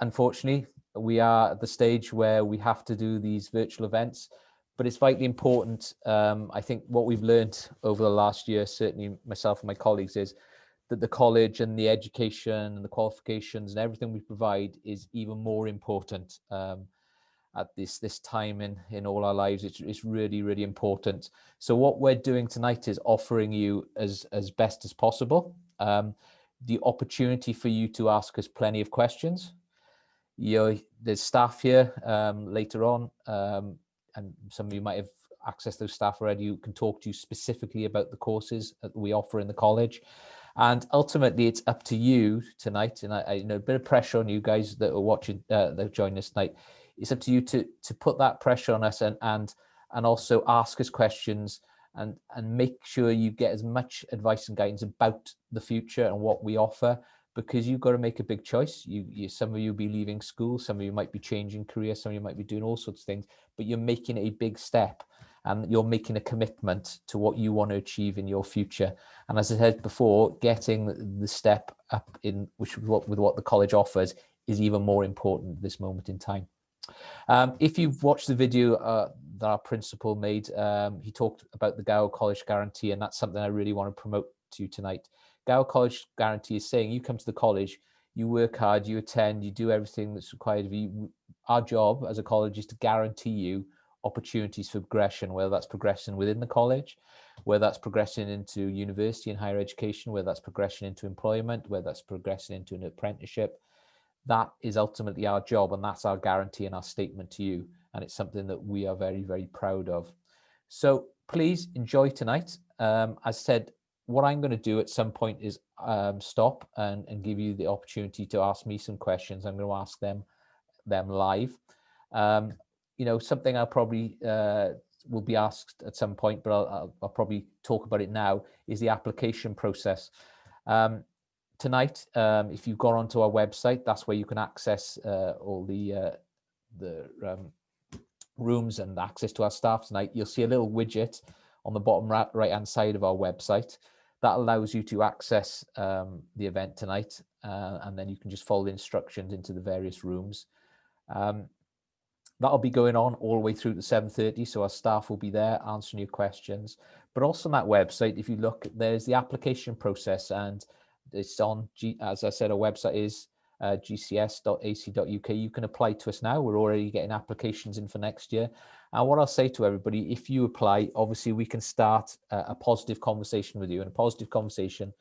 unfortunately, we are at the stage where we have to do these virtual events, but it's vitally important. I think what we've learned over the last year, certainly myself and my colleagues, is that the college and the education and the qualifications and everything we provide is even more important at this time in all our lives. It's really, really important. So what we're doing tonight is offering you as best as possible the opportunity for you to ask us plenty of questions. There's staff here later on, and some of you might have accessed those staff already who can talk to you specifically about the courses that we offer in the college. And ultimately, it's up to you tonight, and I know a bit of pressure on you guys that are watching, that are joining us tonight. It's up to you to put that pressure on us and also ask us questions and make sure you get as much advice and guidance about the future and what we offer, because you've got to make a big choice. Some of you will be leaving school, some of you might be changing career, some of you might be doing all sorts of things, but you're making a big step and you're making a commitment to what you want to achieve in your future. And as I said before, getting the step up in with what the college offers is even more important at this moment in time. If you've watched the video that our principal made, he talked about the Gower College Guarantee, and that's something I really want to promote to you tonight. Gower College Guarantee is saying you come to the college, you work hard, you attend, you do everything that's required of you. Our job as a college is to guarantee you opportunities for progression, whether that's progression within the college, whether that's progression into university and higher education, whether that's progression into employment, whether that's progression into an apprenticeship. That is ultimately our job, and that's our guarantee and our statement to you. And it's something that we are very, very proud of. So please enjoy tonight. As I said, what I'm going to do at some point is stop and give you the opportunity to ask me some questions. I'm going to ask them live. Something I'll probably will be asked at some point, but I'll probably talk about it now, is the application process. Tonight, if you've gone onto our website, that's where you can access all the rooms and access to our staff tonight. You'll see a little widget on the bottom right-hand side of our website that allows you to access the event tonight, and then you can just follow the instructions into the various rooms. That'll be going on all the way through to 7:30, so our staff will be there answering your questions. But also on that website, if you look, there's the application process, and it's on, as I said, our website is gcs.ac.uk. You can apply to us now. We're already getting applications in for next year. And what I'll say to everybody, if you apply, obviously we can start a positive conversation with you. And a positive conversation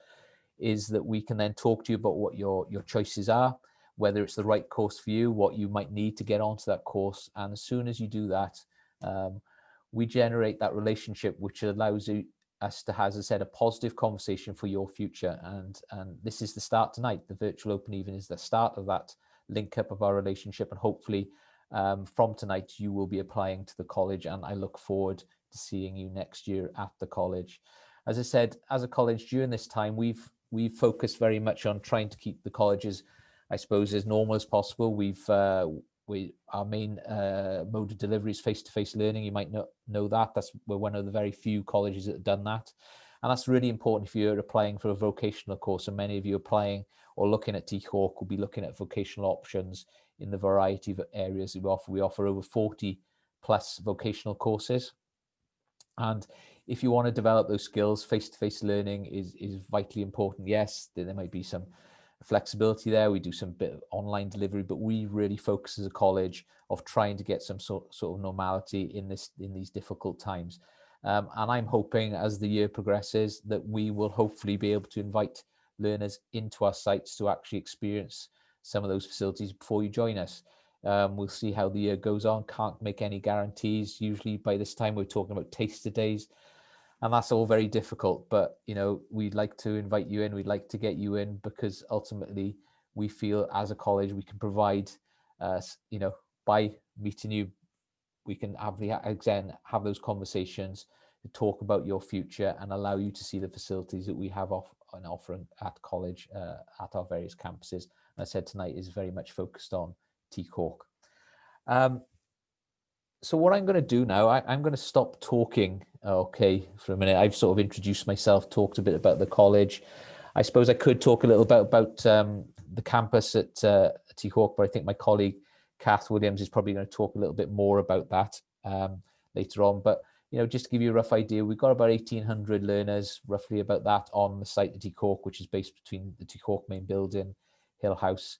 is that we can then talk to you about what your choices are, whether it's the right course for you, what you might need to get onto that course. And as soon as you do that, we generate that relationship, which allows us to, as I said, a positive conversation for your future. And this is the start tonight. The virtual open evening is the start of that link up of our relationship. And hopefully from tonight, you will be applying to the college. And I look forward to seeing you next year at the college. As I said, as a college during this time, we've focused very much on trying to keep the colleges, I suppose, as normal as possible. Our main mode of delivery is face-to-face learning. You might know that. We're one of the very few colleges that have done that. And that's really important if you're applying for a vocational course. And many of you applying or looking at Tycoch will be looking at vocational options in the variety of areas we offer. We offer over 40 plus vocational courses. And if you want to develop those skills, face-to-face learning is vitally important. Yes, there might be some flexibility there. We do some bit of online delivery, but we really focus as a college of trying to get some sort of normality in these difficult times. And I'm hoping as the year progresses that we will hopefully be able to invite learners into our sites to actually experience some of those facilities before you join us. We'll see how the year goes on. Can't make any guarantees. Usually by this time we're talking about taster days, and that's all very difficult, but we'd like to invite you in. We'd like to get you in because ultimately we feel as a college we can provide, by meeting you, we can have those conversations to talk about your future and allow you to see the facilities that we have on offering at college, at our various campuses. And I said tonight is very much focused on Tycoch. So what I'm going to do now, I'm going to stop talking, for a minute. I've sort of introduced myself, talked a bit about the college. I suppose I could talk a little bit about the campus at Tycoch, but I think my colleague Kath Williams is probably going to talk a little bit more about that later on. But just to give you a rough idea, we've got about 1,800 learners, roughly about that, on the site at Tycoch, which is based between the Tycoch main building, Hill House,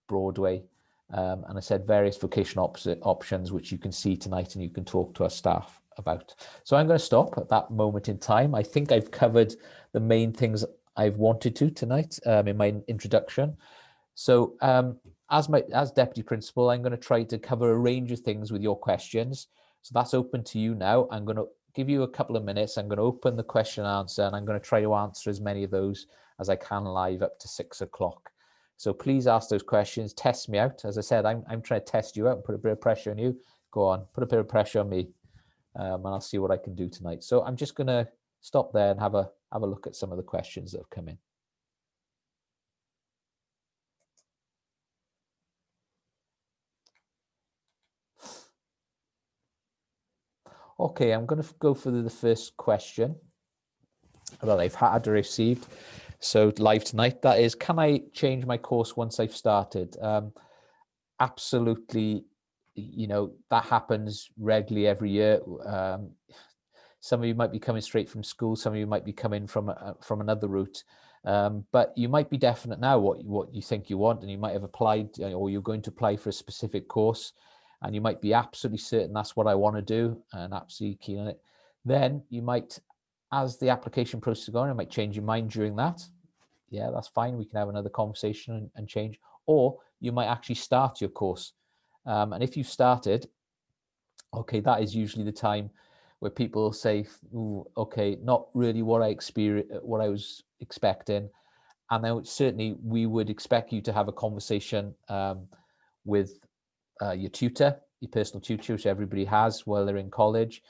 Broadway, and I said various vocational options, which you can see tonight and you can talk to our staff about. So I'm going to stop at that moment in time. I think I've covered the main things I've wanted to tonight in my introduction. So as Deputy Principal, I'm going to try to cover a range of things with your questions. So that's open to you now. I'm going to give you a couple of minutes. I'm going to open the question and answer, and I'm going to try to answer as many of those as I can live up to 6 o'clock. So please ask those questions, test me out. As I said, I'm trying to test you out and put a bit of pressure on you. Go on, put a bit of pressure on me, and I'll see what I can do tonight. So I'm just going to stop there and have a look at some of the questions that have come in. Okay, I'm going to go for the first question that I've had received. So live tonight, that is, can I change my course once I've started? Absolutely, that happens regularly every year. Some of you might be coming straight from school, some of you might be coming from another route, but you might be definite now what you think you want, and you might have applied, or you're going to apply for a specific course, and you might be absolutely certain that's what I want to do and absolutely keen on it. Then you might, as the application process is going, you might change your mind during that. Yeah, that's fine. We can have another conversation and change. Or you might actually start your course. And if you've started, okay, that is usually the time where people say, ooh, okay, not really what I was expecting. And then certainly we would expect you to have a conversation with your tutor, your personal tutor, which everybody has while they're in college.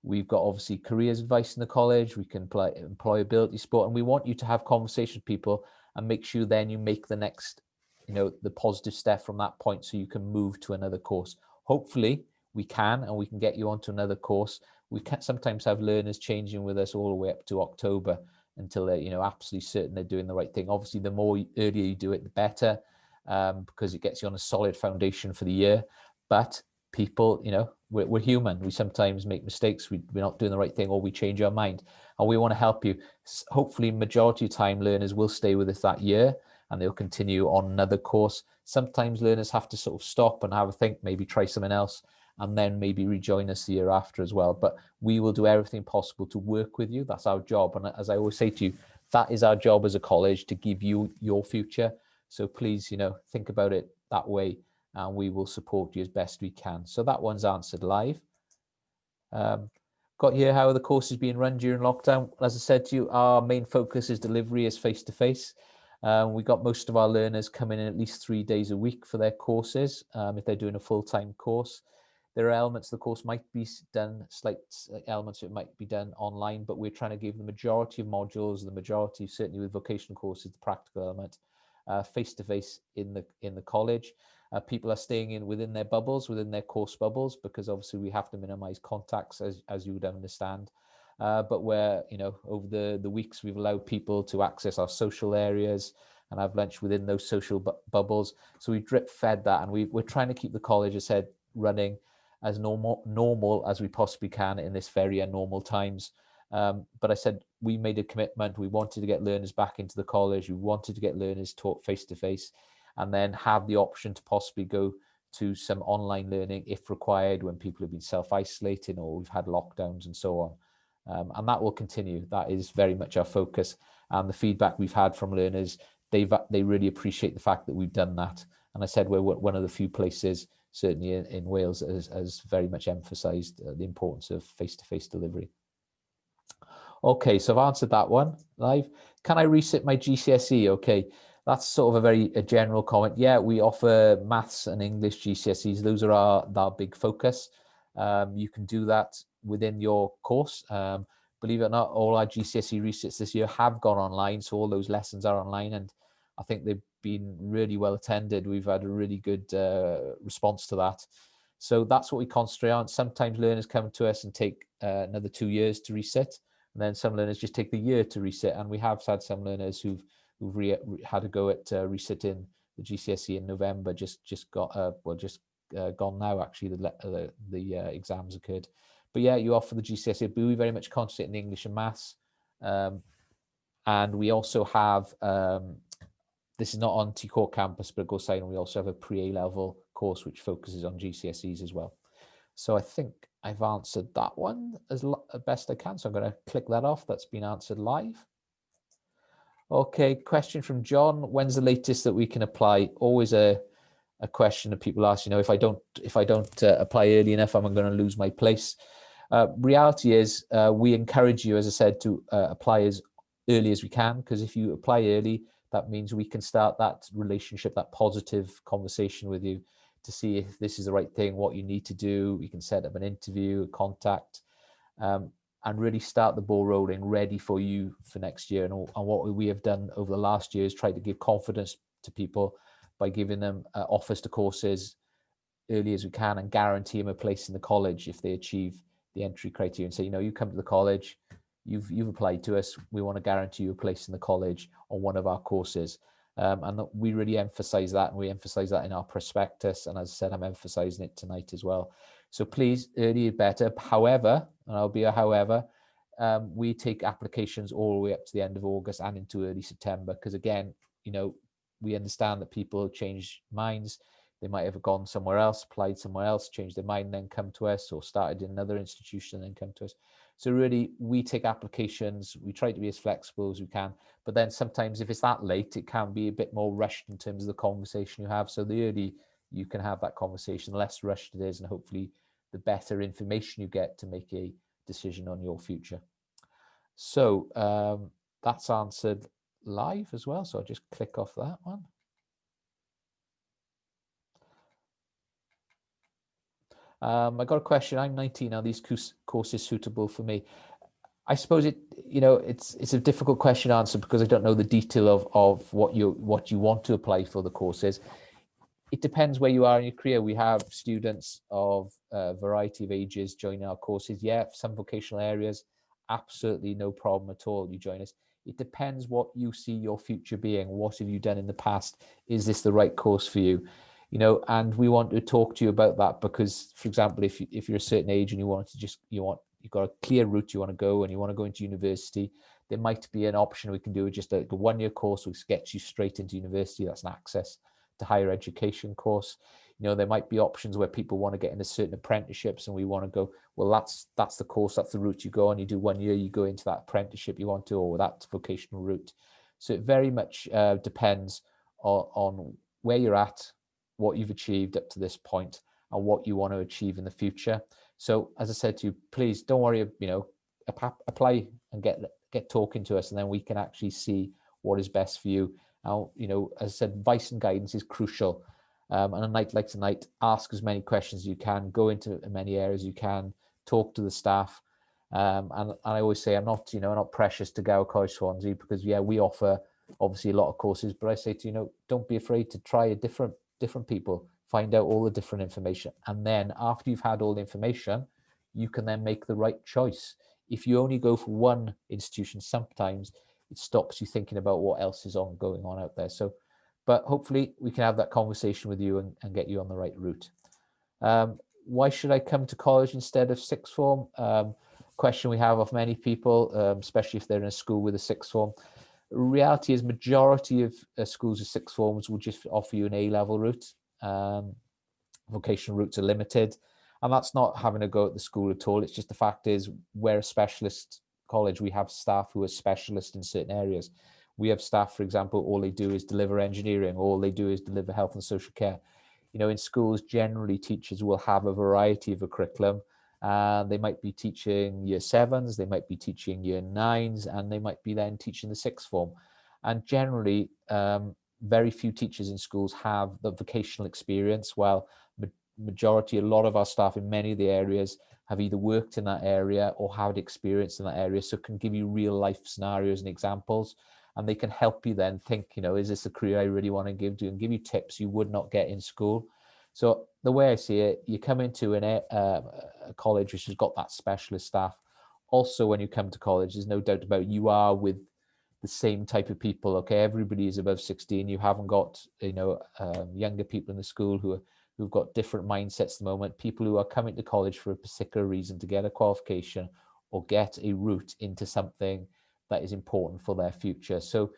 We've got obviously careers advice in the college. We can play employability support, and we want you to have conversations with people and make sure then you make the next, the positive step from that point, so you can move to another course. Hopefully we can, and we can get you onto another course. We can sometimes have learners changing with us all the way up to October until they're, absolutely certain they're doing the right thing. Obviously, the more earlier you do it, the better, because it gets you on a solid foundation for the year. But people, we're human. We sometimes make mistakes. We're not doing the right thing, or we change our mind, and we want to help you. Hopefully, majority of time, learners will stay with us that year, and they'll continue on another course. Sometimes learners have to sort of stop and have a think, maybe try something else, and then maybe rejoin us the year after as well. But we will do everything possible to work with you. That's our job. And as I always say to you, that is our job as a college, to give you your future. So please, think about it that way, and we will support you as best we can. So that one's answered live. Got here how the course is being run during lockdown. As I said to you, our main focus is delivery, is face-to-face. We got most of our learners coming in at least 3 days a week for their courses, if they're doing a full-time course. There are elements of the course might be done, slight elements it might be done online, but we're trying to give the majority of modules, the majority, certainly with vocational courses, the practical element, face-to-face in the college. People are staying within their bubbles, within their course bubbles, because obviously we have to minimize contacts, as you would understand. But where, over the weeks, we've allowed people to access our social areas and have lunch within those social bubbles. So we drip fed that, and we're trying to keep the college, as I said, running as normal as we possibly can in this very abnormal times. But I said we made a commitment. We wanted to get learners back into the college. We wanted to get learners taught face-to-face, and then have the option to possibly go to some online learning if required, when people have been self-isolating or we've had lockdowns and so on. And that will continue. That is very much our focus. And the feedback we've had from learners, they really appreciate the fact that we've done that. And I said we're one of the few places, certainly in Wales, has very much emphasised the importance of face-to-face delivery. Okay, so I've answered that one live. Can I resit my GCSE? Okay, that's sort of a general comment. Yeah, we offer maths and English GCSEs. Those are our big focus. You can do that within your course. Believe it or not, all our GCSE resits this year have gone online, so all those lessons are online, and I think they've been really well attended. We've had a really good response to that. So that's what we concentrate on. Sometimes learners come to us and take another 2 years to resit, and then some learners just take the year to resit. And we have had some learners who've had a go at resitting the GCSE in November just got gone now. Actually, the exams occurred. But yeah, you offer the GCSE, but we very much concentrate in English and maths. And we also have, this is not on Tycoch campus, but it goes side, and we also have a pre-A level course which focuses on GCSEs as well. So I think I've answered that one as best I can. So I'm going to click that off. That's been answered live. Okay, question from John. When's the latest that we can apply? Always a question that people ask, if I don't apply early enough, am I going to lose my place? Reality is we encourage you, as I said, to apply as early as we can, because if you apply early, that means we can start that relationship, that positive conversation with you to see if this is the right thing, what you need to do. We can set up an interview, a contact, and really start the ball rolling, ready for you for next year. And what we have done over the last year is try to give confidence to people by giving them offers to courses early as we can and guarantee them a place in the college if they achieve the entry criteria. And say, you come to the college, you've applied to us, we want to guarantee you a place in the college on one of our courses. And we really emphasize that, and we emphasize that in our prospectus. And as I said, I'm emphasizing it tonight as well. So please, early is better. However, and I'll be a however, we take applications all the way up to the end of August and into early September, because again, we understand that people change minds. They might have gone somewhere else, applied somewhere else, changed their mind, and then come to us, or started in another institution and then come to us. So really, we take applications, we try to be as flexible as we can, but then sometimes if it's that late, it can be a bit more rushed in terms of the conversation you have. So the early you can have that conversation, the less rushed it is, and hopefully the better information you get to make a decision on your future. So that's answered live as well. So I'll just click off that one. I got a question. I'm 19. Are these courses suitable for me? I suppose it's a difficult question to answer because I don't know the detail of what you want to apply for the courses. It depends where you are in your career. We have students of a variety of ages joining our courses. Yeah, some vocational areas, absolutely no problem at all. You join us. It depends what you see your future being. What have you done in the past? Is this the right course for you? And we want to talk to you about that because, for example, if you're a certain age and you've got a clear route you want to go and you want to go into university, there might be an option we can do just a one-year course which gets you straight into university. That's an access to higher education course. There might be options where people want to get into certain apprenticeships and we want to go, well, that's the course, that's the route you go on. You do 1 year, you go into that apprenticeship you want to, or that vocational route. So it very much depends on where you're at, what you've achieved up to this point, and what you want to achieve in the future. So as I said to you, please don't worry, apply and get talking to us, and then we can actually see what is best for you. Now, as I said, advice and guidance is crucial. And a night like tonight, ask as many questions as you can, go into as many areas you can, talk to the staff. And I always say I'm not precious to Gower College Swansea because we offer obviously a lot of courses, but I say to don't be afraid to try different people, find out all the different information, and then after you've had all the information, you can then make the right choice. If you only go for one institution, sometimes it stops you thinking about what else is going on out there. So, but hopefully we can have that conversation with you and get you on the right route. Why should I come to college instead of sixth form? Question we have of many people, especially if they're in a school with a sixth form. Reality is majority of schools with sixth forms will just offer you an A-level route. Vocational routes are limited, and that's not having a go at the school at all. It's just the fact is we're a specialist college. We have staff who are specialists in certain areas. We have staff, for example, all they do is deliver engineering, all they do is deliver health and social care. In schools, generally teachers will have a variety of a curriculum. They might be teaching year 7s, they might be teaching year 9s, and they might be then teaching the sixth form. And generally, very few teachers in schools have the vocational experience, while a lot of our staff in many of the areas have either worked in that area or had experience in that area, so can give you real life scenarios and examples, and they can help you then think, is this a career I really want to give to, and give you tips you would not get in school. So the way I see it, you come into a college which has got that specialist staff. Also, when you come to college, there's no doubt about you are with the same type of people. Okay, everybody is above 16. You haven't got, you know, younger people in the school who've got different mindsets at the moment, people who are coming to college for a particular reason, to get a qualification or get a route into something that is important for their future. So,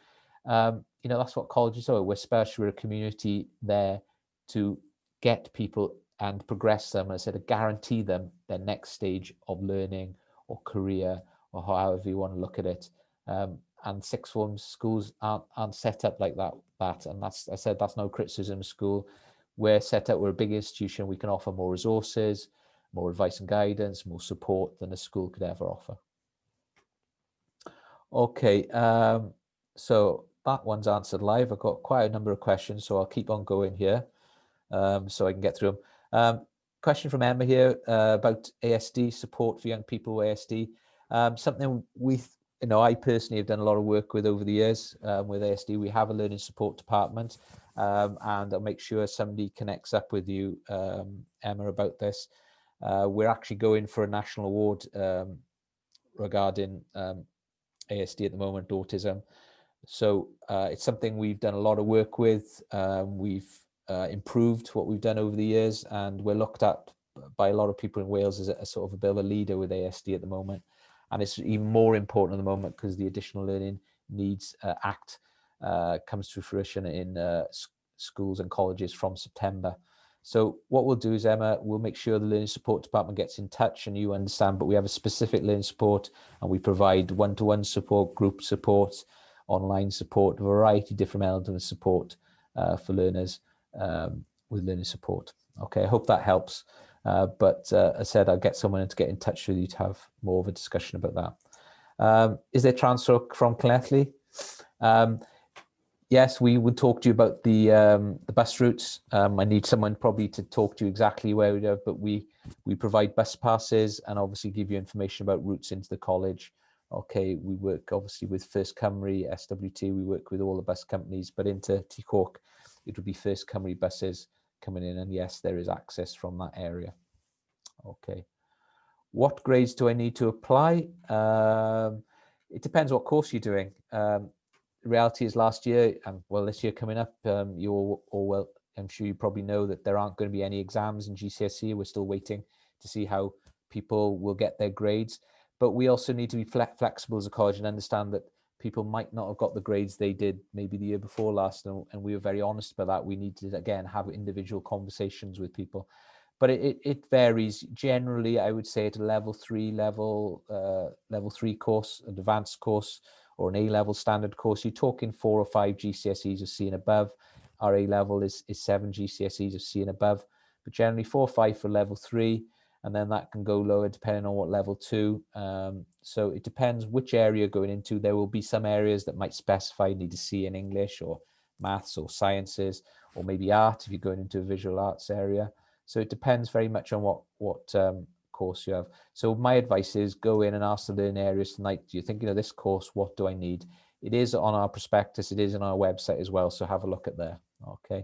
you know, that's what colleges are. We're special, we're a community there to get people and progress them, as I said, to guarantee them their next stage of learning or career, or however you want to look at it. And sixth form schools aren't set up like that. And that's, I said, that's no criticism of school. We're set up, we're a big institution, we can offer more resources, more advice and guidance, more support than a school could ever offer. Okay, so that one's answered live. I've got quite a number of questions, so I'll keep on going here so I can get through them. Question from Emma here about ASD, support for young people with ASD. Something you know, I personally have done a lot of work with over the years with ASD. We have a learning support department, and I'll make sure somebody connects up with you, Emma, about this. We're actually going for a national award regarding ASD at the moment, autism. So it's something we've done a lot of work with. We've improved what we've done over the years, and we're looked at by a lot of people in Wales as a sort of a bit of a leader with ASD at the moment. And it's even more important at the moment because the Additional Learning Needs Act comes to fruition in schools and colleges from September. So what we'll do is, Emma, we'll make sure the Learning Support Department gets in touch and you understand, but we have a specific learning support, and we provide one-to-one support, group support, online support, a variety of different elements of support for learners with learning support. Okay, I hope that helps. But as I said, I'll get someone to get in touch with you to have more of a discussion about that. Is there transfer from Llanelli? Yes, we would talk to you about the bus routes. I need someone probably to talk to you exactly where we are, but we provide bus passes and obviously give you information about routes into the college. Okay, we work obviously with First Cymru, SWT, we work with all the bus companies, but into Tycoch, it would be First Cymru buses coming in, and yes, there is access from that area. Okay. What grades do I need to apply? It depends what course you're doing. The reality is last year, and well, this year coming up, you all well, I'm sure you probably know that there aren't going to be any exams in GCSE. We're still waiting to see how people will get their grades. But we also need to be flexible as a college and understand that people might not have got the grades they did maybe the year before last, and we were very honest about that. We need to, again, have individual conversations with people. But it varies. Generally, I would say at a level 3 course, an advanced course, or an A-level standard course, you're talking 4 or 5 GCSEs of C and above. Our A-level is 7 GCSEs of C and above, but generally 4 or 5 for level 3, and then that can go lower depending on what level 2. So it depends which area you're going into. There will be some areas that might specify need a C in English or maths or sciences, or maybe art if you're going into a visual arts area. So it depends very much on what course you have. So my advice is go in and ask the learning areas tonight, do you think, this course, what do I need? It is on our prospectus, it is on our website as well, so have a look at there. Okay,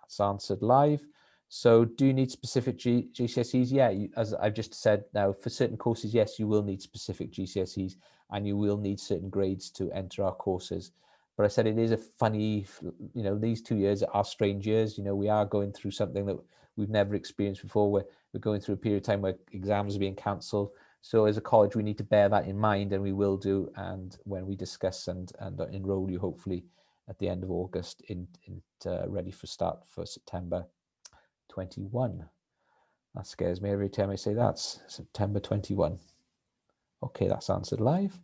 that's answered live. So do you need specific GCSEs? Yeah, as I've just said now, for certain courses, yes, you will need specific GCSEs, and you will need certain grades to enter our courses. But I said it is a funny, these 2 years are strange years. We are going through something that we've never experienced before. We're going through a period of time where exams are being cancelled. So as a college, we need to bear that in mind, and we will do. And when we discuss and enroll you, hopefully at the end of August, ready for start for September 21. That scares me every time I say that. September 21. Okay, that's answered live.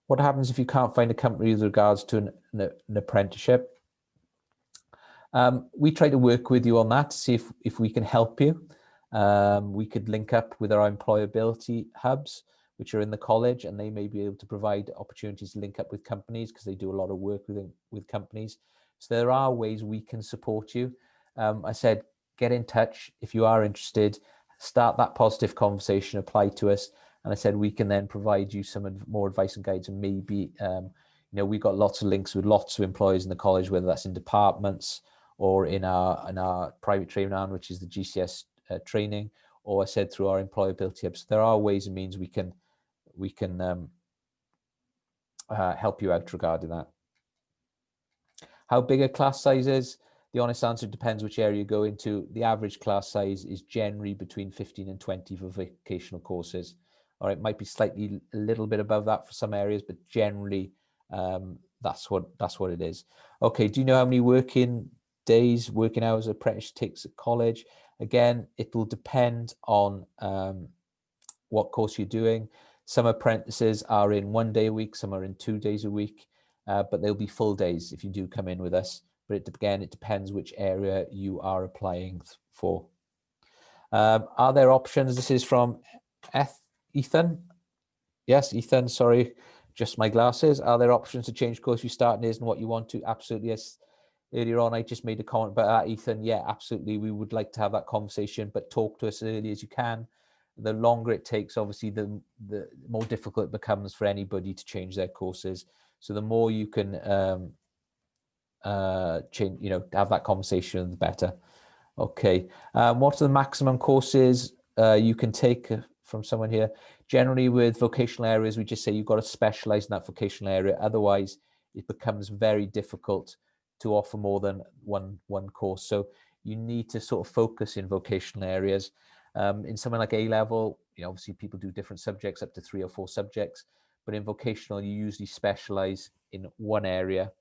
What happens if you can't find a company with regards to an apprenticeship? We try to work with you on that to see if we can help you. We could link up with our employability hubs, which are in the college, and they may be able to provide opportunities to link up with companies because they do a lot of work with companies. So there are ways we can support you. I said, get in touch if you are interested, start that positive conversation, apply to us. And I said, we can then provide you some more advice and guidance. And maybe, we've got lots of links with lots of employers in the college, whether that's in departments or in our private training arm, which is the GCS training, or I said through our employability hubs. There are ways and means we can help you out regarding that. How big are class sizes? The honest answer depends which area you go into. The average class size is generally between 15 and 20 for vocational courses. All right, might be slightly a little bit above that for some areas, but generally that's what it is. Okay, do you know how many working hours an apprentice takes at college? Again, it will depend on what course you're doing. Some apprentices are in 1 day a week, some are in 2 days a week, but they'll be full days if you do come in with us. But it depends which area you are applying for. Are there options? This is from Ethan. Yes, Ethan, sorry, just my glasses. Are there options to change course you start in and what you want to? Absolutely, yes. Earlier on, I just made a comment about that, Ethan. Yeah, absolutely. We would like to have that conversation, but talk to us as early as you can. The longer it takes, obviously, the more difficult it becomes for anybody to change their courses. So the more you can change, have that conversation, the better. Okay. What are the maximum courses you can take from someone here? Generally, with vocational areas, we just say you've got to specialize in that vocational area. Otherwise, it becomes very difficult to offer more than one course. So you need to sort of focus in vocational areas. In something like A-level, obviously people do different subjects, up to 3 or 4 subjects, but in vocational, you usually specialize in one area.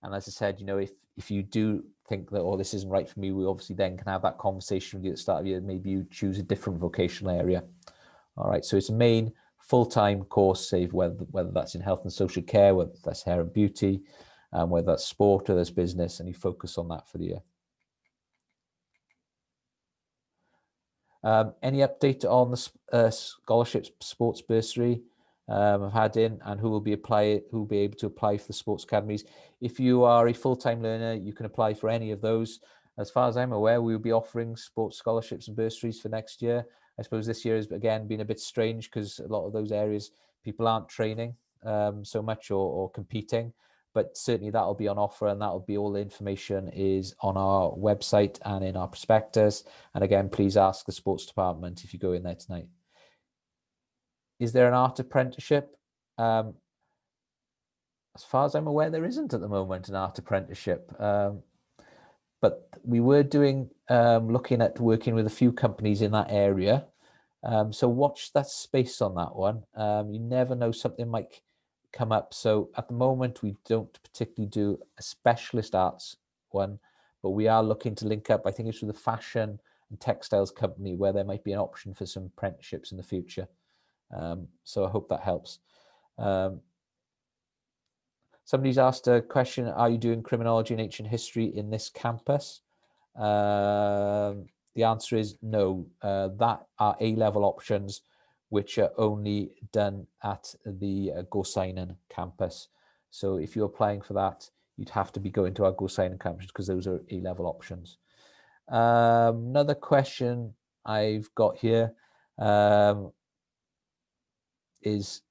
And as I said, if you do think that, oh, this isn't right for me, we obviously then can have that conversation with you at the start of the year. Maybe you choose a different vocational area. All right, so it's a main full-time course, say whether that's in health and social care, whether that's hair and beauty, whether that's sport or that's business, and you focus on that for the year. Any update on the scholarships sports bursary I've had in, and who will be able to apply for the sports academies? If you are a full-time learner, you can apply for any of those. As far as I'm aware, we will be offering sports scholarships and bursaries for next year. I suppose this year has again been a bit strange because a lot of those areas people aren't training so much or competing. But certainly that'll be on offer, and that'll be all the information is on our website and in our prospectus. And again, please ask the sports department if you go in there tonight. Is there an art apprenticeship? As far as I'm aware, there isn't at the moment an art apprenticeship. But we were looking at working with a few companies in that area. So watch that space on that one. You never know, something might come up. So at the moment, we don't particularly do a specialist arts one, but we are looking to link up, I think it's with a fashion and textiles company where there might be an option for some apprenticeships in the future. So I hope that helps. Somebody's asked a question, are you doing criminology and ancient history in this campus? The answer is no. That are A-level options which are only done at the Gorsainen campus. So if you're applying for that, you'd have to be going to our Gorsainen campus because those are A-level options. Another question I've got here is,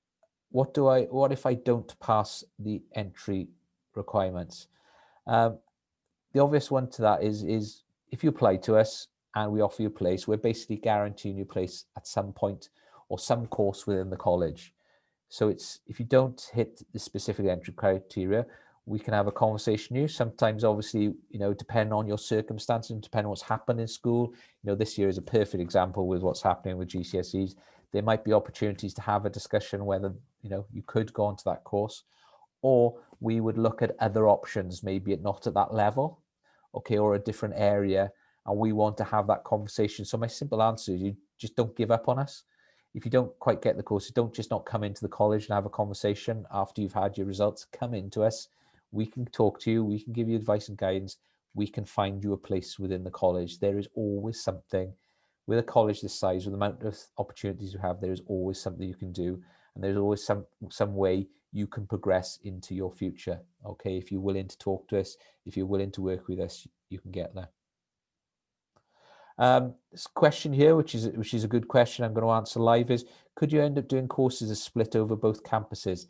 what if I don't pass the entry requirements? The obvious one to that is if you apply to us and we offer you a place, we're basically guaranteeing you a place at some point or some course within the college. So if you don't hit the specific entry criteria, we can have a conversation with you. Sometimes, obviously, depending on your circumstances and depending on what's happened in school, this year is a perfect example with what's happening with GCSEs. There might be opportunities to have a discussion whether, you could go onto that course, or we would look at other options, maybe not at that level, okay, or a different area, and we want to have that conversation. So my simple answer is, you just don't give up on us. If you don't quite get the course, you don't just not come into the college and have a conversation after you've had your results. Come into us. We can talk to you. We can give you advice and guidance. We can find you a place within the college. There is always something with a college this size, with the amount of opportunities you have. There is always something you can do, and there's always some way you can progress into your future. Okay, if you're willing to talk to us, if you're willing to work with us, you can get there. This question here, which is a good question, I'm going to answer live, is could you end up doing courses as split over both campuses?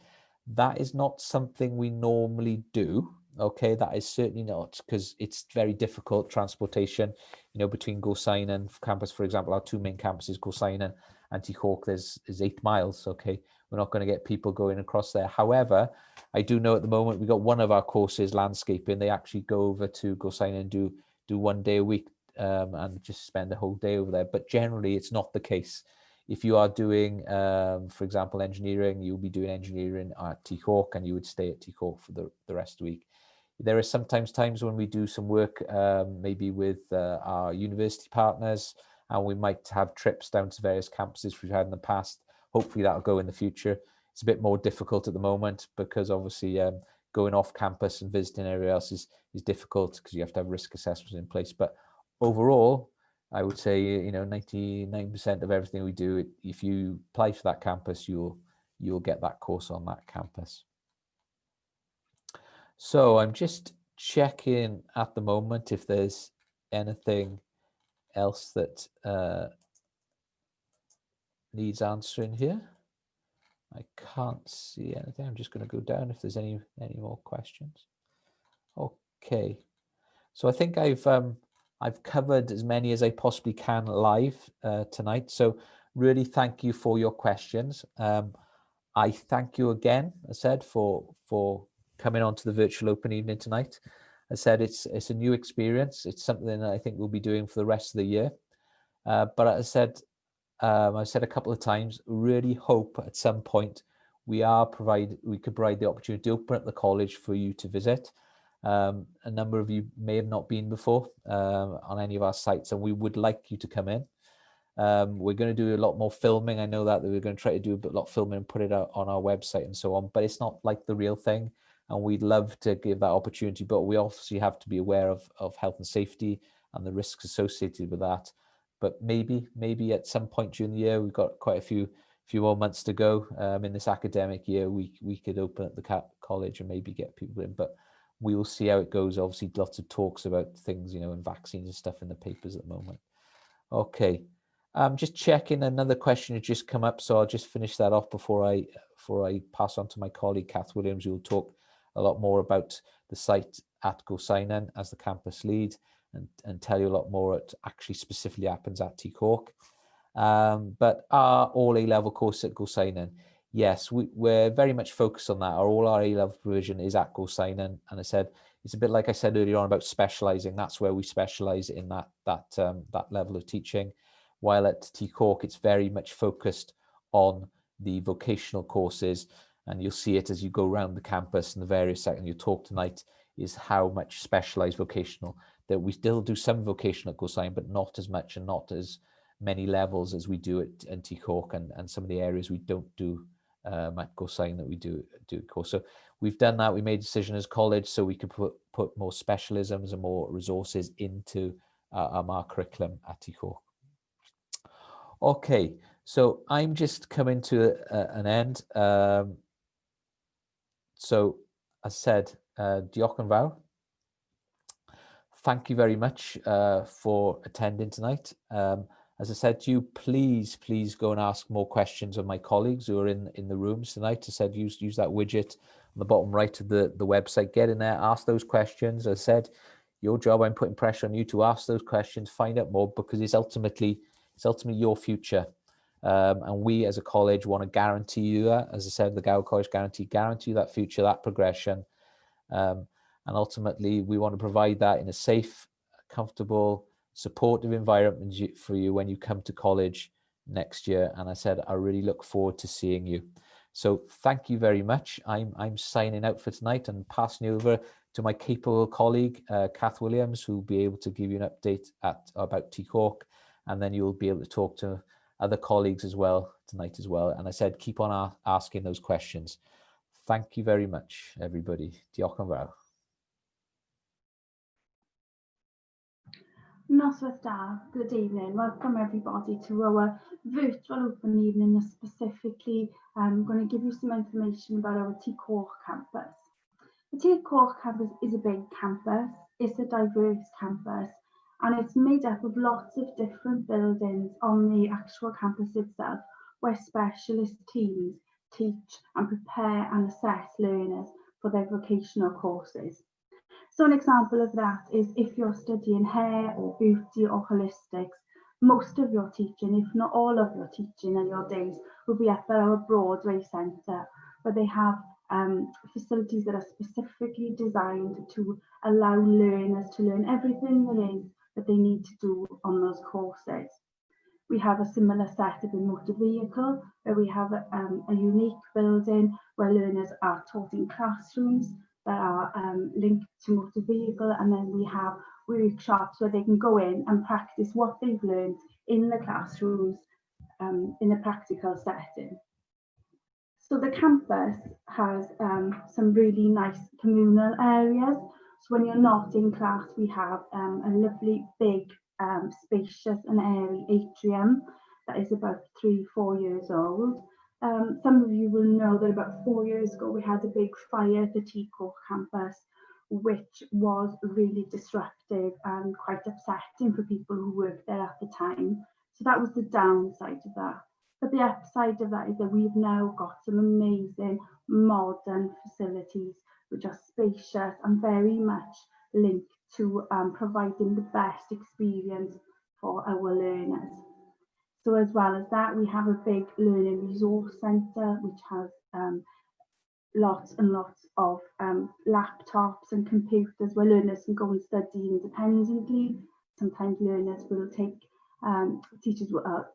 That is not something we normally do. Okay, that is certainly not, because it's very difficult transportation, between Gorsainen campus, for example. Our two main campuses, Gorsainen Tycoch is 8 miles. Okay, we're not going to get people going across there. However, I do know at the moment we got one of our courses, landscaping. They actually go over to Gorseinon and do 1 day a week and just spend a whole day over there. But generally, it's not the case. If you are doing, for example, engineering, you'll be doing engineering at Tycoch and you would stay at Tycoch for the rest of the week. There are sometimes times when we do some work, maybe with our university partners, and we might have trips down to various campuses we've had in the past. Hopefully that'll go in the future. It's a bit more difficult at the moment because obviously going off campus and visiting everywhere else is difficult because you have to have risk assessments in place. But overall, I would say, 99% of everything we do, if you apply for that campus, you'll get that course on that campus. So I'm just checking at the moment if there's anything else that needs answering here. I can't see anything. I'm just going to go down if there's any more questions. Okay, so I think I've covered as many as I possibly can live tonight. So really thank you for your questions. I thank you again, as I said, for coming on to the virtual open evening tonight. As I said, it's a new experience. It's something that I think we'll be doing for the rest of the year. But as I've said a couple of times, really hope at some point we could provide the opportunity to open up the college for you to visit. A number of you may have not been before on any of our sites, and we would like you to come in. We're going to do a lot more filming. I know that we're going to try to do a lot of filming and put it out on our website and so on, but it's not like the real thing. And we'd love to give that opportunity, but we obviously have to be aware of health and safety and the risks associated with that. But maybe at some point during the year, we've got quite a few more months to go in this academic year, we could open up the college and maybe get people in, but we will see how it goes. Obviously, lots of talks about things, and vaccines and stuff in the papers at the moment. Okay, just checking, another question had just come up, so I'll just finish that off before I pass on to my colleague, Kath Williams, who will talk a lot more about the site at Gorseinon as the campus lead and tell you a lot more what actually specifically happens at Tycoch. But are all A-level courses at Gorseinon? Yes, we're very much focused on that. All our A-level provision is at Gorseinon, and I said it's a bit like I said earlier on about specialising. That's where we specialise in that level of teaching. While at Tycoch, it's very much focused on the vocational courses, and you'll see it as you go around the campus and the various sections. You talk tonight is how much specialised vocational. That we still do some vocational at Gorseinon, but not as much and not as many levels as we do at Tycoch and some of the areas we don't do at Gorseinon that we do at course. So we've done that. We made a decision as college so we could put more specialisms and more resources into our curriculum at Tycoch. Okay, so I'm just coming to an end. So as I said, diolch yn fawr. Thank you very much for attending tonight. As I said to you, please go and ask more questions of my colleagues who are in the rooms tonight. I said use that widget on the bottom right of the website. Get in there, ask those questions. As I said, your job, I'm putting pressure on you to ask those questions, find out more, because it's ultimately your future. And we as a college want to guarantee you that. As I said, the Gower College guarantee you that future, that progression. And ultimately, we want to provide that in a safe, comfortable, supportive environment for you when you come to college next year. And I said, I really look forward to seeing you. So thank you very much. I'm signing out for tonight and passing you over to my capable colleague, Kath Williams, who will be able to give you an update about Tycoch. And then you'll be able to talk to other colleagues as well tonight as well. And I said, keep on asking those questions. Thank you very much, everybody. Diolch yn fawr. Noswaith da, good evening. Welcome everybody to our virtual open evening. Specifically, I'm going to give you some information about our Tycoch campus. The Tycoch campus is a big campus, it's a diverse campus, and it's made up of lots of different buildings on the actual campus itself, where specialist teams teach and prepare and assess learners for their vocational courses. So an example of that is if you're studying hair or beauty or holistics, most of your teaching, if not all of your teaching and your days, will be up at our Broadway Centre, where they have facilities that are specifically designed to allow learners to learn everything there is that they need to do on those courses. We have a similar setup in motor vehicle, where we have a unique building where learners are taught in classrooms that are linked to motor vehicle, and then we have workshops where they can go in and practice what they've learned in the classrooms in a practical setting. So the campus has some really nice communal areas. So when you're not in class, we have a lovely big spacious and airy atrium that is about 3-4 years old. Some of you will know that about 4 years ago we had a big fire at the Tycoch campus, which was really disruptive and quite upsetting for people who worked there at the time. So that was the downside of that. But the upside of that is that we've now got some amazing modern facilities which are spacious and very much linked to providing the best experience for our learners. So as well as that, we have a big learning resource centre which has lots and lots of laptops and computers where learners can go and study independently. Sometimes learners will take,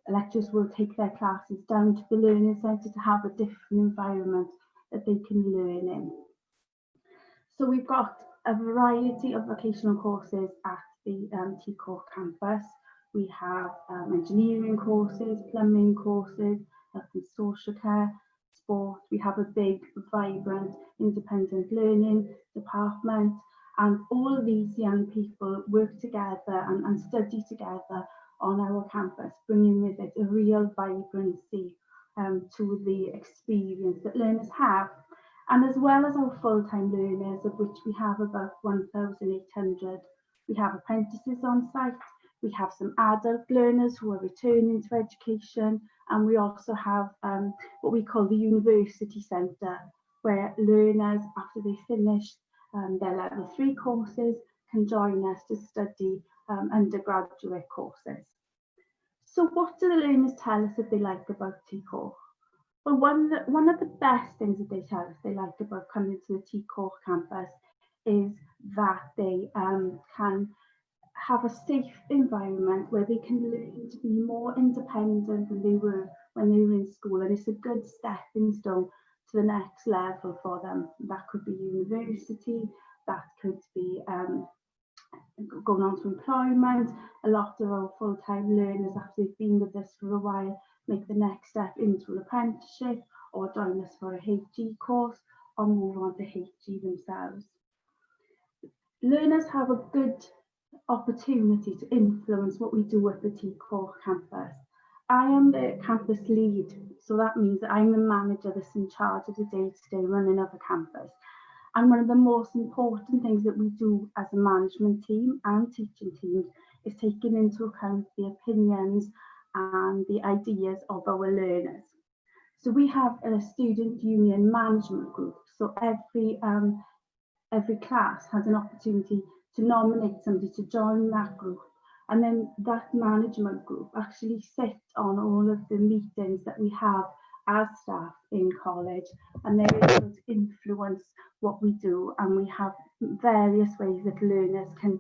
lecturers will take their classes down to the learning centre to have a different environment that they can learn in. So we've got a variety of vocational courses at the Tycoch campus. We have engineering courses, plumbing courses, health and social care, sport. We have a big, vibrant, independent learning department, and all of these young people work together and study together on our campus, bringing with it a real vibrancy to the experience that learners have. And as well as our full-time learners, of which we have about 1,800, we have apprentices on site, we have some adult learners who are returning to education, and we also have what we call the University Centre, where learners, after they finish their level 3 courses, can join us to study undergraduate courses. So what do the learners tell us that they like about Tycoch? Well, one of the best things that they tell us they like about coming to the Tycoch campus is that they can have a safe environment where they can learn to be more independent than they were when they were in school, and it's a good stepping stone to the next level for them. That could be university, that could be going on to employment. A lot of our full-time learners, after they've been with us for a while, make the next step into an apprenticeship or join us for a HE course or move on to HE themselves. Learners have a good opportunity to influence what we do at the Tycoch campus. I am the campus lead, so that means that I'm the manager that's in charge of the day-to-day running of the campus. And one of the most important things that we do as a management team and teaching teams is taking into account the opinions and the ideas of our learners. So we have a student union management group. So every class has an opportunity to nominate somebody to join that group. And then that management group actually sits on all of the meetings that we have as staff in college, and they're able to influence what we do. And we have various ways that learners can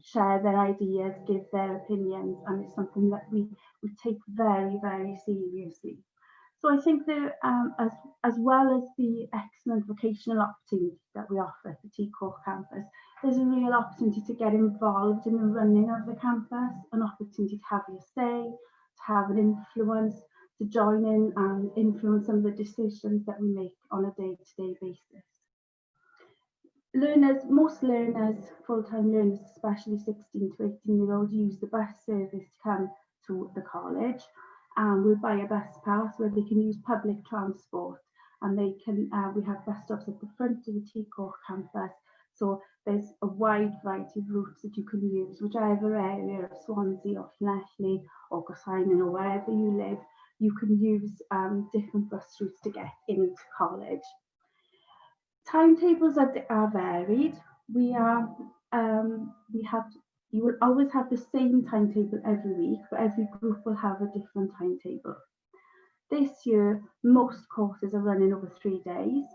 share their ideas, give their opinions, and it's something that we take very, very seriously. So I think that as well as the excellent vocational opportunities that we offer at the Tycoch campus, there's a real opportunity to get involved in the running of the campus, an opportunity to have your say, to have an influence, to join in and influence some of the decisions that we make on a day-to-day basis. Learners, most learners, full-time learners, especially 16 to 18-year-olds, use the bus service to come to the college, and we'll buy a bus pass where they can use public transport, and they can. We have bus stops at the front of the Tycoch campus, so there's a wide variety of routes that you can use, whichever area of Swansea or Llanelli or Gorsainon or wherever you live, you can use different bus routes to get into college. Timetables are varied. We have You will always have the same timetable every week, but every group will have a different timetable. This year, most courses are running over 3 days,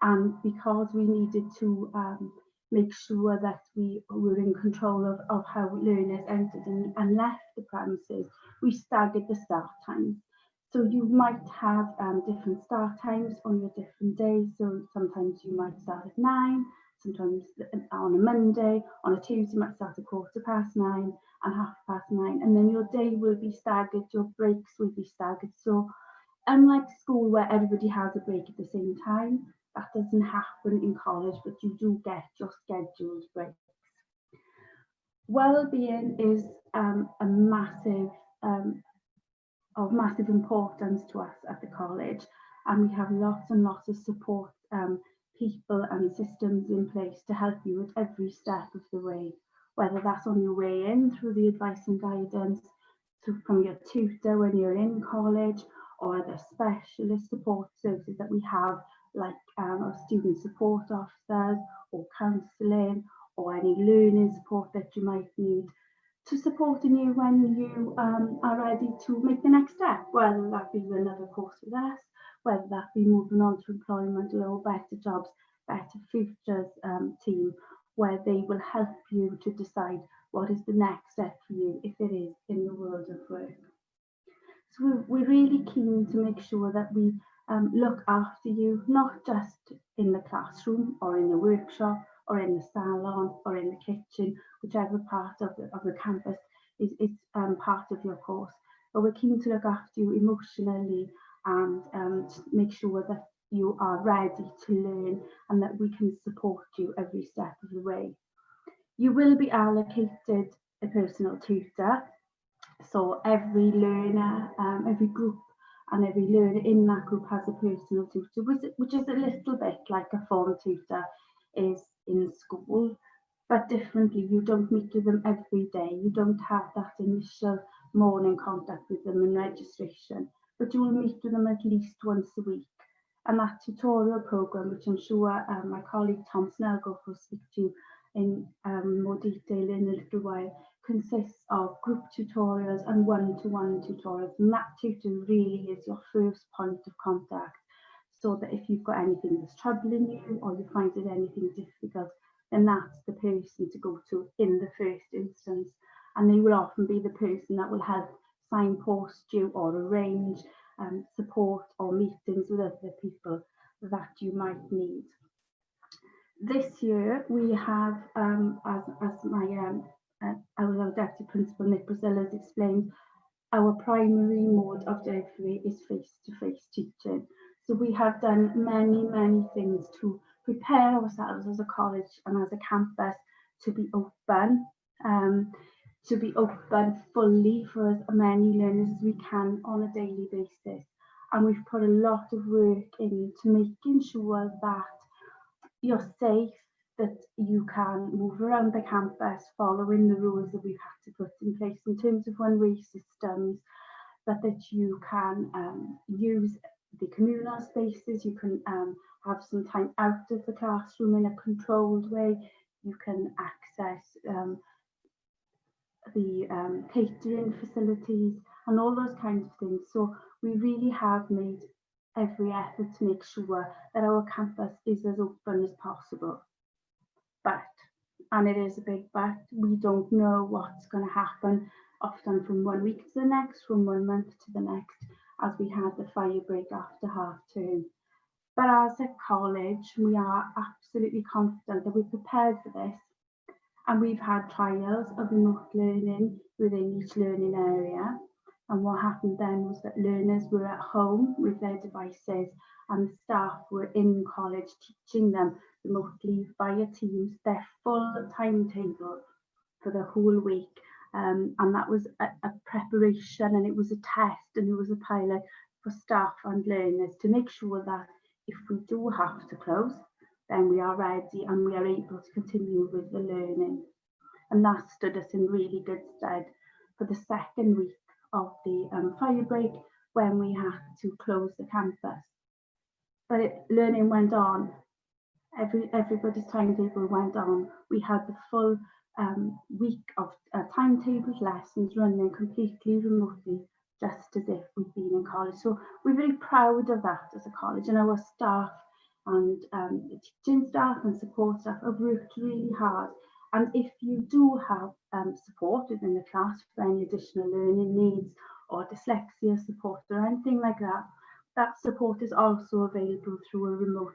and because we needed to make sure that we were in control of how learners entered and left the premises, we staggered the start times. So you might have different start times on your different days. So sometimes you might start at 9, sometimes on a Monday, on a Tuesday you might start at 9:15 and 9:30, and then your day will be staggered, your breaks will be staggered. So unlike school where everybody has a break at the same time, that doesn't happen in college, but you do get your scheduled breaks. Well-being is a massive of massive importance to us at the college, and we have lots and lots of support people and systems in place to help you with every step of the way, whether that's on your way in through the advice and guidance, from your tutor when you're in college, or the specialist support services that we have, like our student support officers or counselling or any learning support that you might need to supporting you when you are ready to make the next step, whether that be another course with us, whether that be moving on to employment or better jobs, better futures team, where they will help you to decide what is the next step for you if it is in the world of work. So we're really keen to make sure that we look after you, not just in the classroom or in the workshop or in the salon or in the kitchen, whichever part of the campus is part of your course. But we're keen to look after you emotionally and make sure that you are ready to learn and that we can support you every step of the way. You will be allocated a personal tutor. So every learner, every group and every learner in that group has a personal tutor, which is a little bit like a form tutor is in school, but differently. You don't meet with them every day. You don't have that initial morning contact with them and registration, but you will meet with them at least once a week. And that tutorial programme, which I'm sure my colleague Tom Snellgrove will speak to in more detail in a little while, consists of group tutorials and one-to-one tutorials, and that tutor really is your first point of contact, so that if you've got anything that's troubling you or you find it anything difficult, then that's the person to go to in the first instance, and they will often be the person that will help signpost you or arrange support or meetings with other people that you might need. This year we have, as my our Deputy Principal Nick Brazil has explained, our primary mode of delivery is face-to-face teaching. So we have done many things to prepare ourselves as a college and as a campus to be open fully for as many learners as we can on a daily basis. And we've put a lot of work into making sure that you're safe, that you can move around the campus following the rules that we've had to put in place in terms of one-way systems, but that you can use the communal spaces, you can have some time out of the classroom in a controlled way, you can access the catering facilities and all those kinds of things. So we really have made every effort to make sure that our campus is as open as possible. But, and it is a big but, we don't know what's going to happen often from one week to the next, from 1 month to the next, as we had the fire break after half term. But as a college, we are absolutely confident that we're prepared for this, and we've had trials of remote learning within each learning area. And what happened then was that learners were at home with their devices and the staff were in college teaching them remotely via Teams their full timetable for the whole week. And that was a preparation, and it was a test, and it was a pilot for staff and learners to make sure that if we do have to close, then we are ready and we are able to continue with the learning. And that stood us in really good stead for the second week of the fire break, when we had to close the campus. But learning went on. Everybody's timetable went on. We had the full week of timetabled lessons running completely remotely, just as if we've been in college. So we're very proud of that as a college, and our staff and the teaching staff and support staff have worked really hard. And if you do have support within the class for any additional learning needs or dyslexia support or anything like that, that support is also available through a remote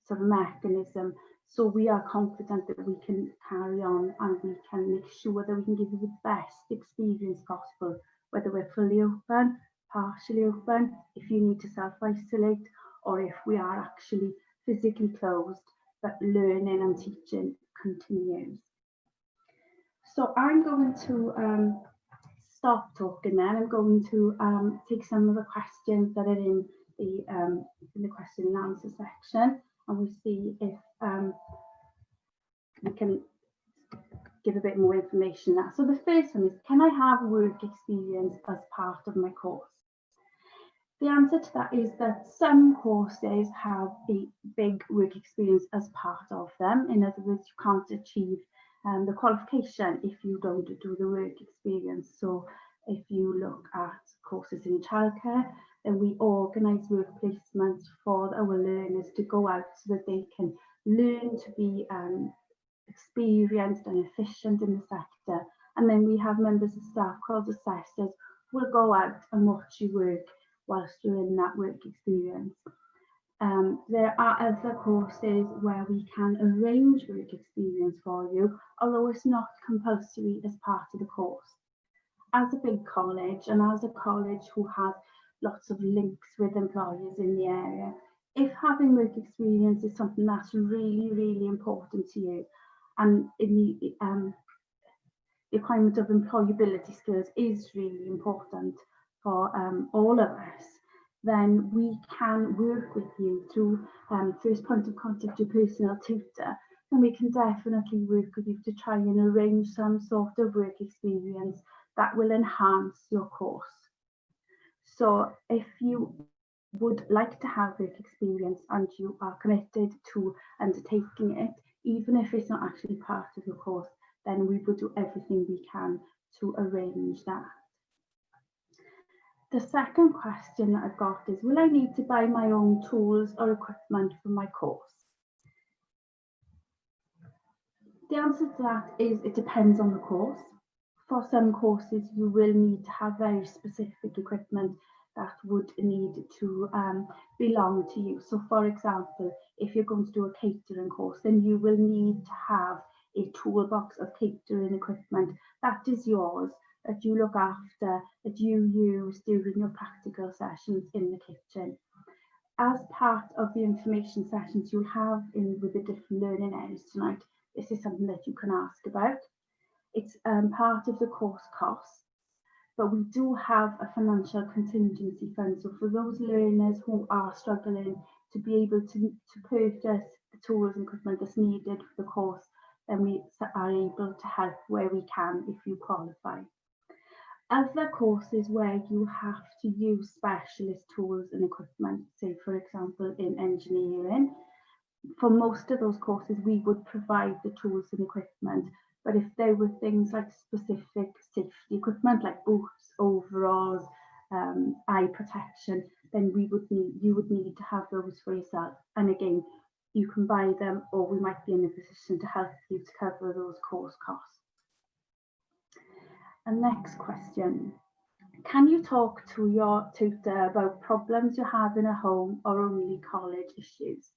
sort of mechanism. So we are confident that we can carry on and we can make sure that we can give you the best experience possible, whether we're fully open, partially open, if you need to self-isolate, or if we are actually physically closed, but learning and teaching continues. So I'm going to stop talking then. I'm going to take some of the questions that are in the question and answer section, and we'll see if we can give a bit more information there. So the first one is, can I have work experience as part of my course? The answer to that is that some courses have a big work experience as part of them. In other words, you can't achieve the qualification if you don't do the work experience. So if you look at courses in childcare, then we organise work placements for our learners to go out so that they can learn to be experienced and efficient in the sector. And then we have members of staff called assessors who will go out and watch you work whilst you're in that work experience. There are other courses where we can arrange work experience for you, although it's not compulsory as part of the course. As a big college and as a college who has lots of links with employers in the area, if having work experience is something that's really, really important to you, and in the requirement of employability skills is really important for all of us, then we can work with you through first point of contact, your personal tutor, and we can definitely work with you to try and arrange some sort of work experience that will enhance your course. So if you would like to have work experience and you are committed to undertaking it, even if it's not actually part of your course, then we will do everything we can to arrange that. The second question that I've got is, will I need to buy my own tools or equipment for my course? The answer to that is it depends on the course. For some courses, you will need to have very specific equipment that would need to belong to you. So for example, if you're going to do a catering course, then you will need to have a toolbox of catering equipment that is yours, that you look after, that you use during your practical sessions in the kitchen. As part of the information sessions you'll have with the different learning areas tonight, this is something that you can ask about. It's part of the course costs, but we do have a financial contingency fund. So for those learners who are struggling to be able to purchase the tools and equipment that's needed for the course, then we are able to help where we can if you qualify. Other courses where you have to use specialist tools and equipment, say for example in engineering, for most of those courses we would provide the tools and equipment, but if there were things like specific safety equipment like boots, overalls, eye protection, then you would need to have those for yourself. And again, you can buy them, or we might be in a position to help you to cover those course costs. And next question, can you talk to your tutor about problems you have in a home or only college issues?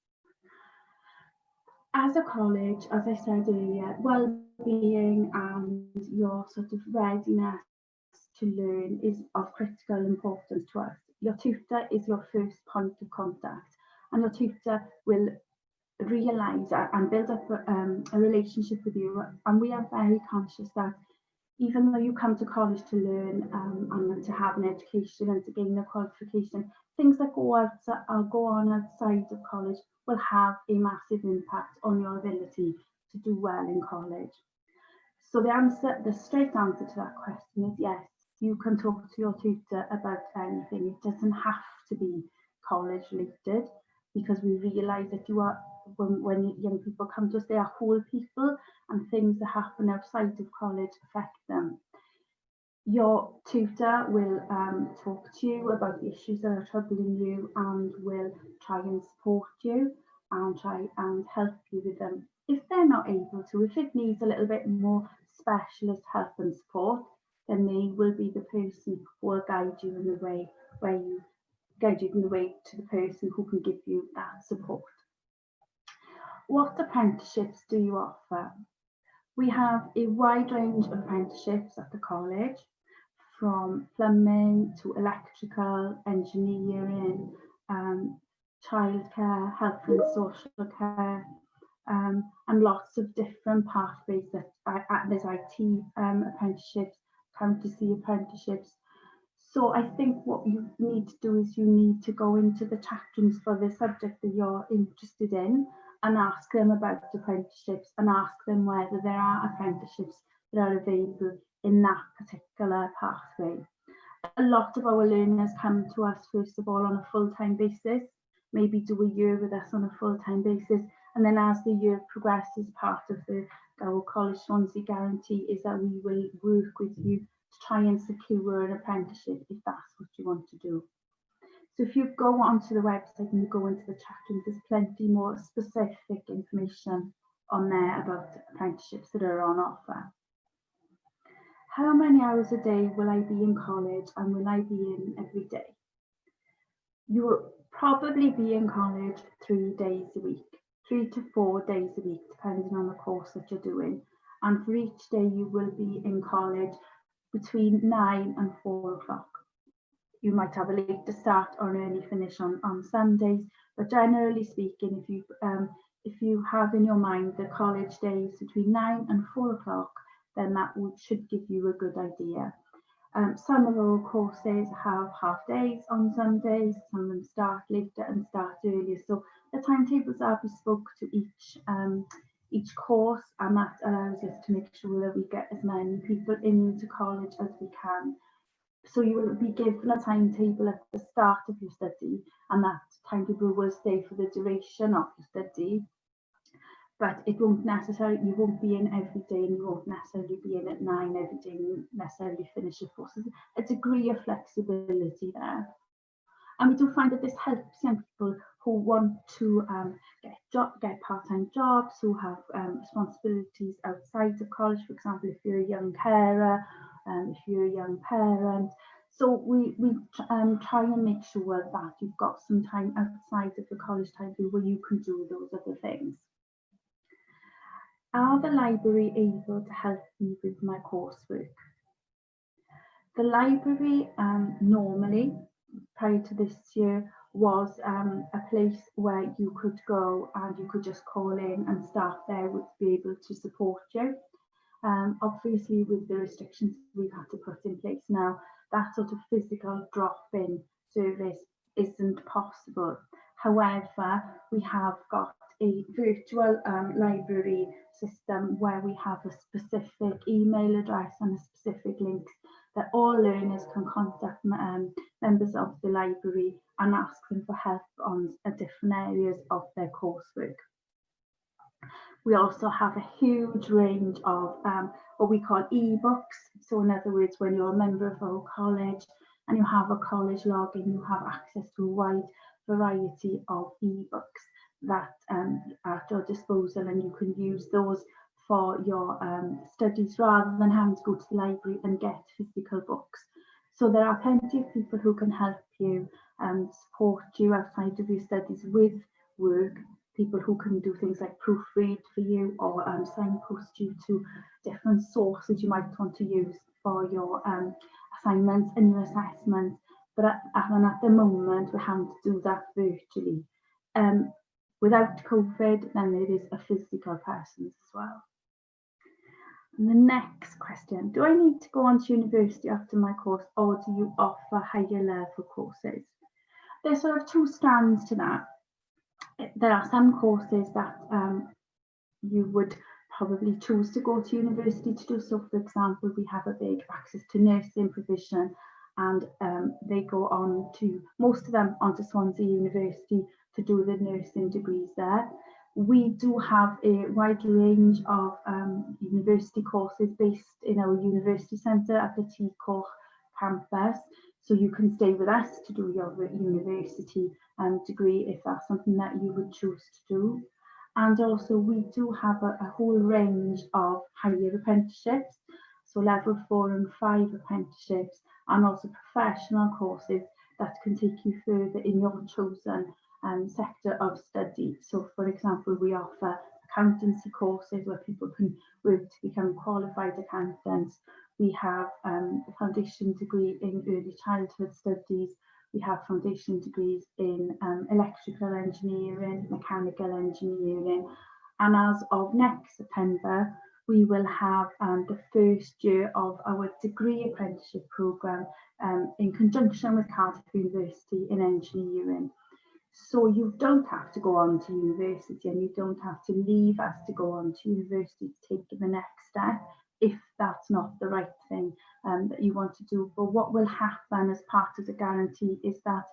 As a college, as I said earlier, well-being and your sort of readiness to learn is of critical importance to us. Your tutor is your first point of contact, and your tutor will realise and build up a relationship with you. And we are very conscious that even though you come to college to learn and to have an education and to gain a qualification, things that go on outside of college will have a massive impact on your ability to do well in college. So the straight answer to that question is yes, you can talk to your tutor about anything. It doesn't have to be college related, because we realise that when young people come to us, they are whole people, and things that happen outside of college affect them. Your tutor will talk to you about the issues that are troubling you and will try and support you and try and help you with them. If they're not able to, if it needs a little bit more specialist help and support, then they will be the person who will guide you in the way to the person who can give you that support. What apprenticeships do you offer? We have a wide range of apprenticeships at the college, from plumbing to electrical, engineering, childcare, health and social care, and lots of different pathways. There's IT apprenticeships, accountancy apprenticeships. So I think what you need to do is you need to go into the chat rooms for the subject that you're interested in and ask them about apprenticeships and ask them whether there are apprenticeships that are available in that particular pathway. A lot of our learners come to us first of all on a full-time basis, maybe do a year with us on a full-time basis, and then as the year progresses, part of our College Swansea guarantee is that we will work with you to try and secure an apprenticeship if that's what you want to do. So if you go onto the website and you go into the chat room, there's plenty more specific information on there about apprenticeships that are on offer. How many hours a day will I be in college and will I be in every day? You will probably be in college 3 days a week, 3 to 4 days a week, depending on the course that you're doing. And for each day you will be in college between 9 and 4 o'clock. You might have a later start or an early finish on Sundays, but generally speaking, if you have in your mind the college days between 9 and 4 o'clock, then that should give you a good idea. Some of our courses have half days on Sundays, some of them start later and start earlier. So the timetables are bespoke to each course, and that allows us to make sure that we get as many people into college as we can. So you will be given a timetable at the start of your study, and that timetable will stay for the duration of your study. But it won't necessarily, you won't be in every day, and you won't necessarily be in at 9 every day and necessarily finish your course. There's a degree of flexibility there. And we do find that this helps young people who want to get part-time jobs, who have responsibilities outside of college. For example, if you're a young carer, if you're a young parent. So we try and make sure that you've got some time outside of the college time where you can do those other things. Are the library able to help me with my coursework? The library normally, prior to this year, was a place where you could go and you could just call in, and staff there would be able to support you. Obviously, with the restrictions we've had to put in place now, that sort of physical drop-in service isn't possible. However, we have got a virtual library system where we have a specific email address and a specific link that all learners can contact members of the library and ask them for help on different areas of their coursework. We also have a huge range of what we call e-books. So in other words, when you're a member of our college and you have a college login, you have access to a wide variety of e-books that are at your disposal, and you can use those for your studies rather than having to go to the library and get physical books. So there are plenty of people who can help you and support you outside of your studies with work, people who can do things like proofread for you or signpost you to different sources you might want to use for your assignments and your assessments. But at the moment, we're having to do that virtually. Without COVID, then there is a physical presence as well. And the next question, do I need to go on to university after my course, or do you offer higher level courses? There's sort of two strands to that. There are some courses that you would probably choose to go to university to do. So for example, we have a big access to nursing provision, and they go on to, most of them onto Swansea University to do the nursing degrees there. We do have a wide range of university courses based in our university centre at the Tycoch campus. So you can stay with us to do your university degree if that's something that you would choose to do. And also we do have a whole range of higher apprenticeships, so level 4 and 5 apprenticeships, and also professional courses that can take you further in your chosen sector of study. So for example, we offer accountancy courses where people can work to become qualified accountants. We have a foundation degree in early childhood studies. We have foundation degrees in electrical engineering, mechanical engineering. And as of next September, we will have the first year of our degree apprenticeship programme in conjunction with Cardiff University in engineering. So you don't have to go on to university, and you don't have to leave us to go on to university to take the next step if that's not the right thing that you want to do. But what will happen as part of the guarantee is that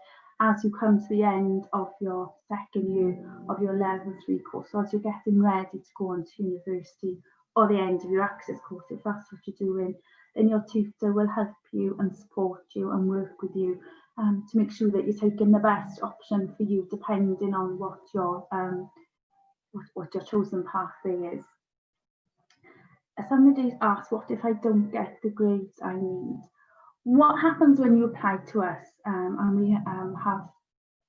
as you come to the end of your second year of your level 3 course, so as you're getting ready to go on to university, or the end of your access course, if that's what you're doing, then your tutor will help you and support you and work with you to make sure that you're taking the best option for you, depending on what your chosen pathway is. Somebody asked, what if I don't get the grades I need? What happens when you apply to us? And we have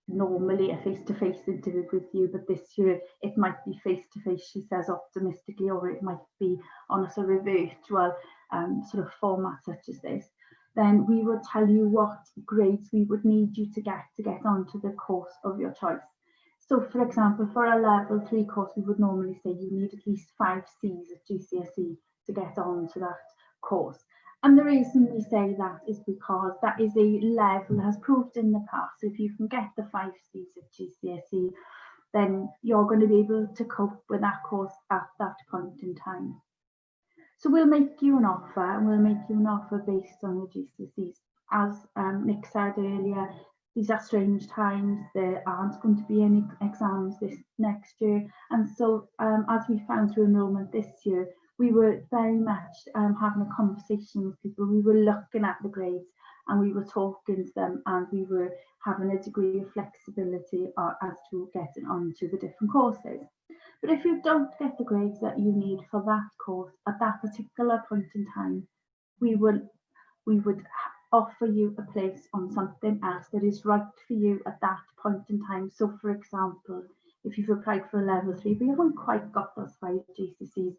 normally a face-to-face interview with you, but this year it might be face-to-face, she says optimistically, or it might be on a sort of virtual sort of format such as this. Then we would tell you what grades we would need you to get onto the course of your choice. So for example, for a level 3 course, we would normally say you need at least 5 C's at GCSE to get onto that course. And the reason we say that is because that is a level that has proved in the past. If you can get the 5 C's at GCSE, then you're going to be able to cope with that course at that point in time. So we'll make you an offer, and we'll make you an offer based on the GCSEs. As Nick said earlier, these are strange times. There aren't going to be any exams this next year. And so as we found through enrolment this year, we were very much having a conversation with people. We were looking at the grades and we were talking to them, and we were having a degree of flexibility as to getting onto the different courses. But if you don't get the grades that you need for that course at that particular point in time, we would offer you a place on something else that is right for you at that point in time. So for example, if you've applied for a level 3 but you haven't quite got those 5 GCSEs,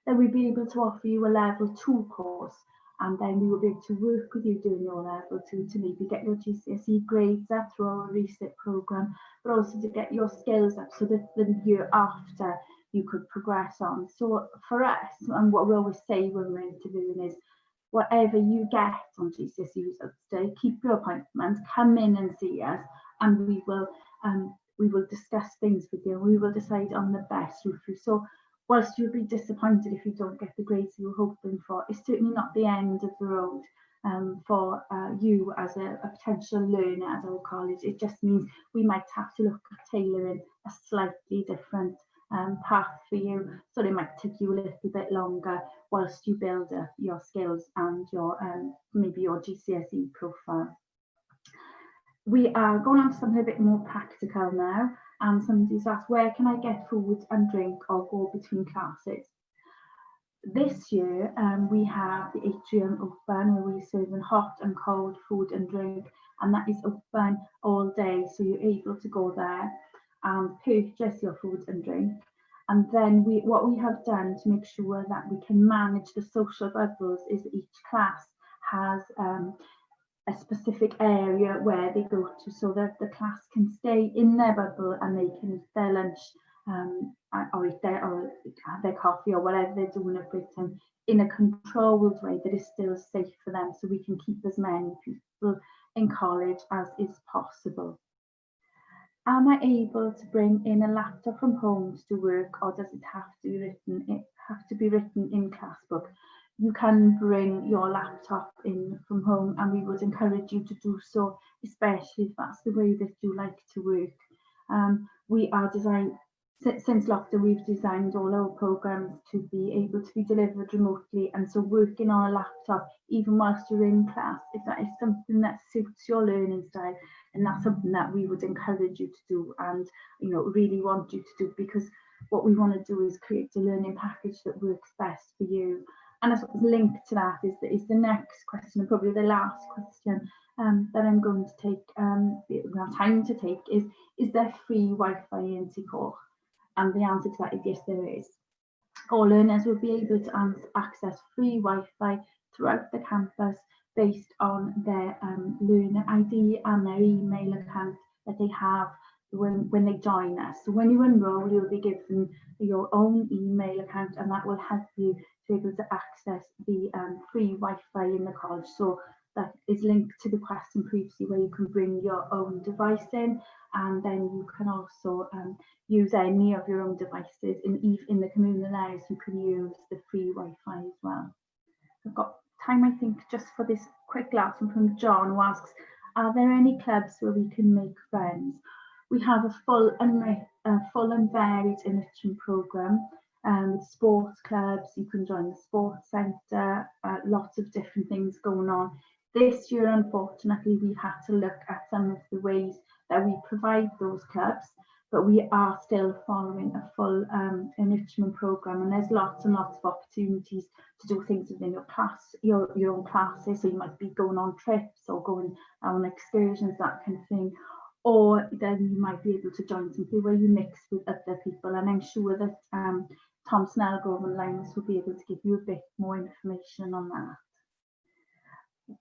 then we'd be able to offer you a level 2 course, and then we will be able to work with you doing your level 2 to maybe get your GCSE grades up through our reset programme, but also to get your skills up so that the year after you could progress on. So for us, and what we always say when we're interviewing is, whatever you get on GCSE results day, keep your appointment, come in and see us, and we will discuss things with you. We will decide on the best route for you. So whilst you'll be disappointed if you don't get the grades you were hoping for, it's certainly not the end of the road for you as a potential learner at our college. It just means we might have to look at tailoring a slightly different path for you, so it might take you a little bit longer whilst you build up your skills and your maybe your GCSE profile. We are going on to something a bit more practical now, and somebody's asked, where can I get food and drink or go between classes? This year we have the atrium open where we're serving hot and cold food and drink, and that is open all day, so you're able to go there and purchase your food and drink. And then what we have done to make sure that we can manage the social bubbles is that each class has a specific area where they go to, so that the class can stay in their bubble and they can eat their lunch or have their coffee or whatever they're doing at break time in a controlled way that is still safe for them, so we can keep as many people in college as is possible. Am I able to bring in a laptop from home to work, or does it have to be written in class book? You can bring your laptop in from home, and we would encourage you to do so, especially if that's the way that you like to work. We are designed, since lockdown, we've designed all our programmes to be able to be delivered remotely, and so working on a laptop, even whilst you're in class, if that is something that suits your learning style, and that's something that we would encourage you to do, and really want you to do, because what we want to do is create a learning package that works best for you. And as linked to that is the next question, and probably the last question that I'm going to take, we have time to take, is there free Wi-Fi in Tycoch? And the answer to that is yes, there is. All learners will be able to access free Wi-Fi throughout the campus based on their learner ID and their email account that they have when they join us. So when you enroll, you'll be given your own email account, and that will help you to be able to access the free Wi-Fi in the college. So that is linked to the question previously, where you can bring your own device in, and then you can also use any of your own devices in the communal areas. You can use the free Wi-Fi as well. I've got time, I think, just for this quick last one from John, who asks, are there any clubs where we can make friends? We have a full and varied enrichment programme with sports clubs. You can join the sports centre, lots of different things going on. This year, unfortunately, we've had to look at some of the ways that we provide those clubs, but we are still following a full enrichment programme, and there's lots and lots of opportunities to do things within your class, your own classes. So you might be going on trips or going on excursions, that kind of thing. Or then you might be able to join something where you mix with other people, and I'm sure that Tom Snellgrove and Laimis will be able to give you a bit more information on that.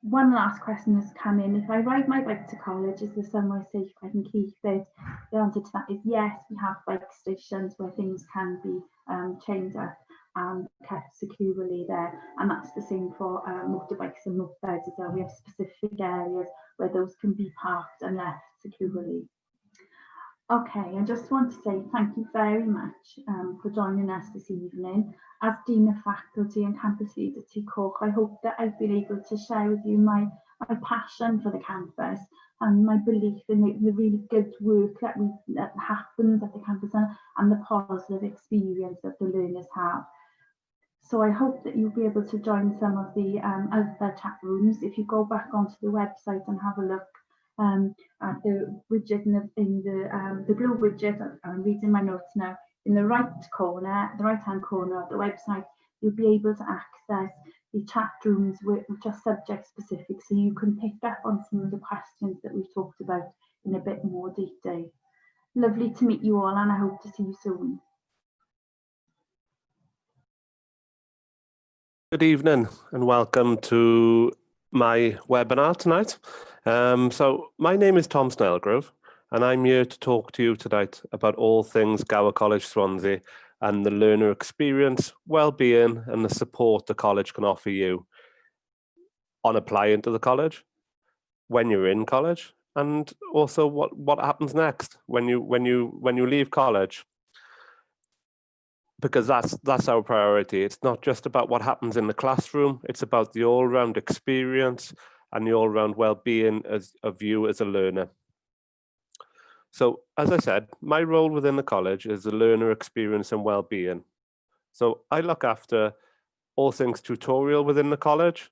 One last question has come in. If I ride my bike to college, is there somewhere safe I can keep it? The answer to that is yes. We have bike stations where things can be chained up and kept securely there, and that's the same for motorbikes and mopeds as well. We have specific areas where those can be parked and left securely. Okay, I just want to say thank you very much for joining us this evening. As Dean of Faculty and Campus Lead at Tycoch, I hope that I've been able to share with you my passion for the campus and my belief in the really good work that happens at the campus and the positive experience that the learners have. So I hope that you'll be able to join some of the other chat rooms. If you go back onto the website and have a look at the widget in the blue widget, I'm reading my notes now, in the right hand corner of the website, you'll be able to access the chat rooms which are subject specific, so you can pick up on some of the questions that we've talked about in a bit more detail. Lovely to meet you all, and I hope to see you soon. Good evening and welcome to my webinar tonight. So my name is Tom Snellgrove, and I'm here to talk to you tonight about all things Gower College Swansea and the learner experience, well-being and the support the college can offer you on applying to the college, when you're in college, and also what happens next when you leave college. Because that's our priority. It's not just about what happens in the classroom, it's about the all-round experience and the all-round well-being of you as a learner. So, as I said, my role within the college is the learner experience and well-being. So I look after all things tutorial within the college,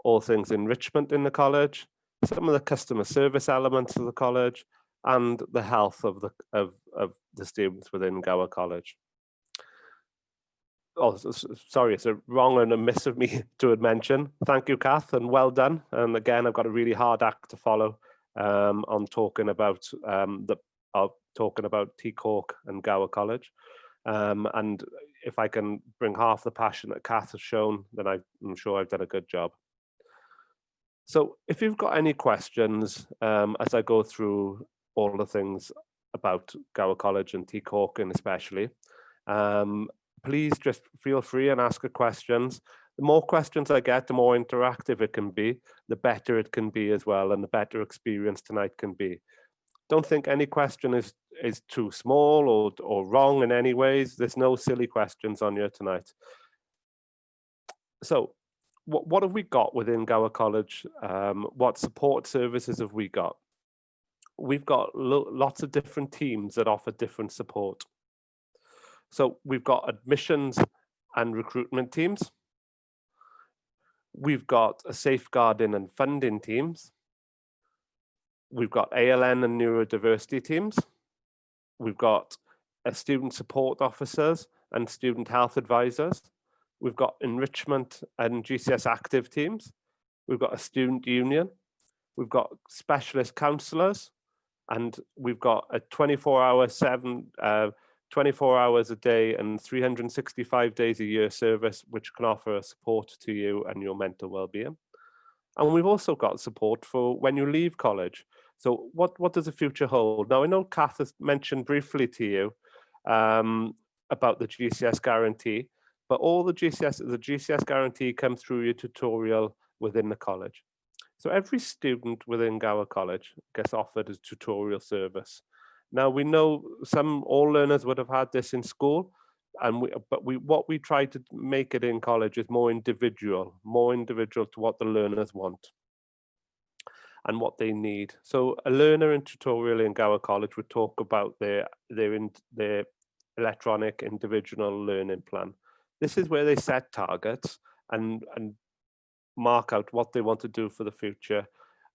all things enrichment in the college, some of the customer service elements of the college, and the health of the students within Gower College. Oh, sorry, it's a wrong and a miss of me to mention. Thank you, Kath, and well done. And again, I've got a really hard act to follow on talking about Tycoch and Gower College. And if I can bring half the passion that Kath has shown, then I'm sure I've done a good job. So if you've got any questions as I go through all the things about Gower College and Tycoch especially, please just feel free and ask questions. The more questions I get, the more interactive it can be, the better it can be as well, and the better experience tonight can be. Don't think any question is too small or wrong in any ways. There's no silly questions on here tonight. So what have we got within Gower College? What support services have we got? we've got lots of different teams that offer different support. So we've got admissions and recruitment teams. We've got a safeguarding and funding teams. We've got ALN and neurodiversity teams. We've got student support officers and student health advisors. We've got enrichment and GCS active teams. We've got a student union. We've got specialist counsellors, and we've got a 24 hours a day and 365 days a year service, which can offer support to you and your mental well-being. And we've also got support for when you leave college. So what does the future hold? Now, I know Kath has mentioned briefly to you about the GCS guarantee, but all the GCS guarantee comes through your tutorial within the college. So every student within Gower College gets offered a tutorial service. Now, we know all learners would have had this in school, but what we try to make it in college is more individual to what the learners want and what they need. So a learner in tutorial in Gower College would talk about their electronic individual learning plan. This is where they set targets and mark out what they want to do for the future.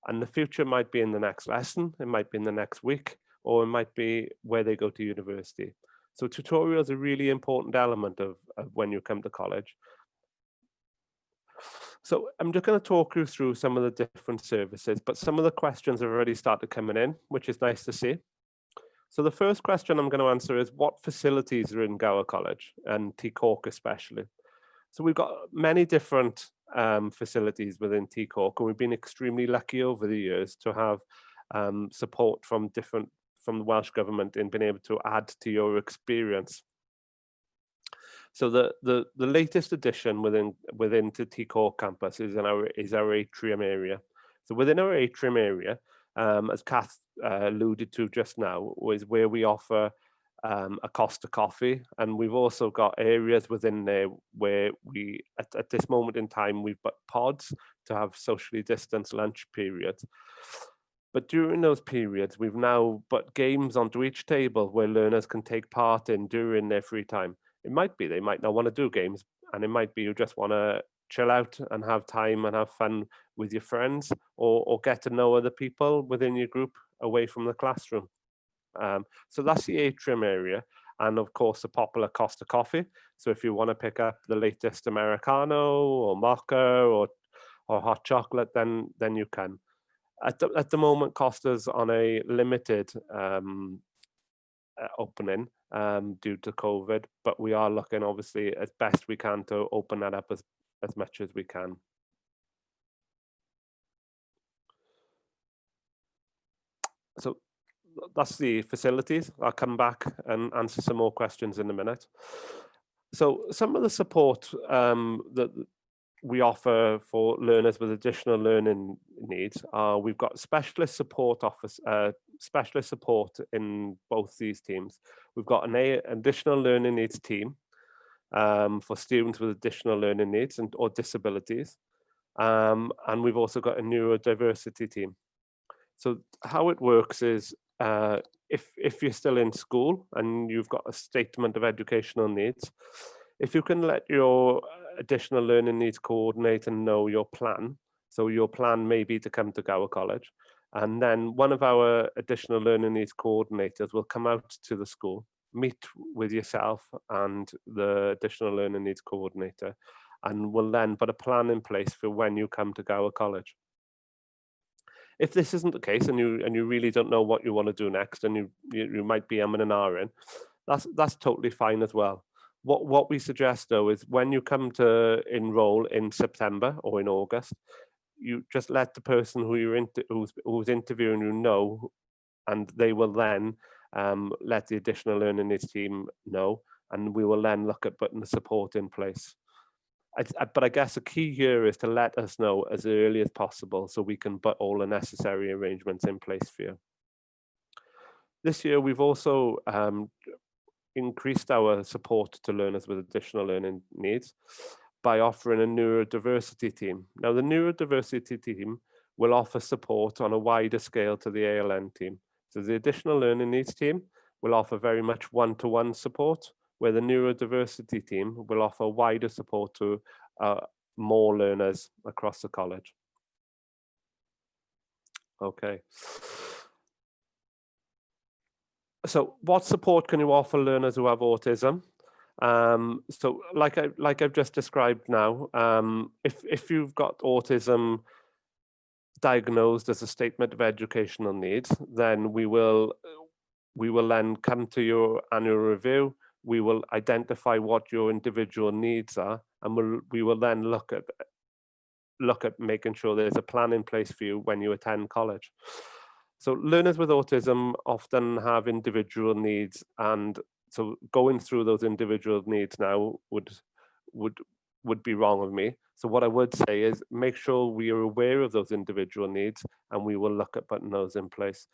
And the future might be in the next lesson, it might be in the next week, or it might be where they go to university. So tutorial is a really important element of when you come to college. So I'm just going to talk you through some of the different services, but some of the questions have already started coming in, which is nice to see. So the first question I'm going to answer is, what facilities are in Gower College, and Tycoch especially? So we've got many different facilities within Tycoch, and we've been extremely lucky over the years to have support from the Welsh Government in being able to add to your experience. So the latest addition within the Tycoch campus is our atrium area. So within our atrium area, as Kath alluded to just now, is where we offer a Costa coffee, and we've also got areas within there where we, at this moment in time, we've got pods to have socially distanced lunch periods. But during those periods, we've now put games onto each table where learners can take part in during their free time. It might be they might not want to do games, and it might be you just want to chill out and have time and have fun with your friends, or get to know other people within your group away from the classroom. So that's the atrium area, and of course the popular Costa coffee. So if you want to pick up the latest Americano or mocha or hot chocolate, then you can. At the moment, Costa's on a limited opening due to COVID, but we are looking obviously as best we can to open that up as much as we can. So that's the facilities. I'll come back and answer some more questions in a minute. So some of the support that we offer for learners with additional learning needs are, we've got specialist support in both these teams. We've got an additional learning needs team for students with additional learning needs or disabilities. And we've also got a neurodiversity team. So how it works is, if you're still in school and you've got a statement of educational needs, if you can let your additional learning needs coordinator know your plan, so your plan may be to come to Gower College, and then one of our additional learning needs coordinators will come out to the school, meet with yourself and the additional learning needs coordinator, and will then put a plan in place for when you come to Gower College. If this isn't the case, and you really don't know what you want to do next, and you might be umming and ahhing, that's totally fine as well. What we suggest though is, when you come to enroll in September or in August, you just let the person who's interviewing you know, and they will then let the additional learning needs team know, and we will then look at putting the support in place. But I guess the key here is to let us know as early as possible so we can put all the necessary arrangements in place for you. This year, we've also increased our support to learners with additional learning needs by offering a neurodiversity team. Now, the neurodiversity team will offer support on a wider scale to the ALN team. So the additional learning needs team will offer very much one-to-one support, where the neurodiversity team will offer wider support to more learners across the college. Okay. So what support can you offer learners who have autism? So like I've just described now, if you've got autism diagnosed as a statement of educational needs, then we will then come to your annual review. We will identify what your individual needs are, and we will then look at making sure there's a plan in place for you when you attend college. So learners with autism often have individual needs, and so going through those individual needs now would be wrong of me. So what I would say is make sure we are aware of those individual needs, and we will look at putting those in place.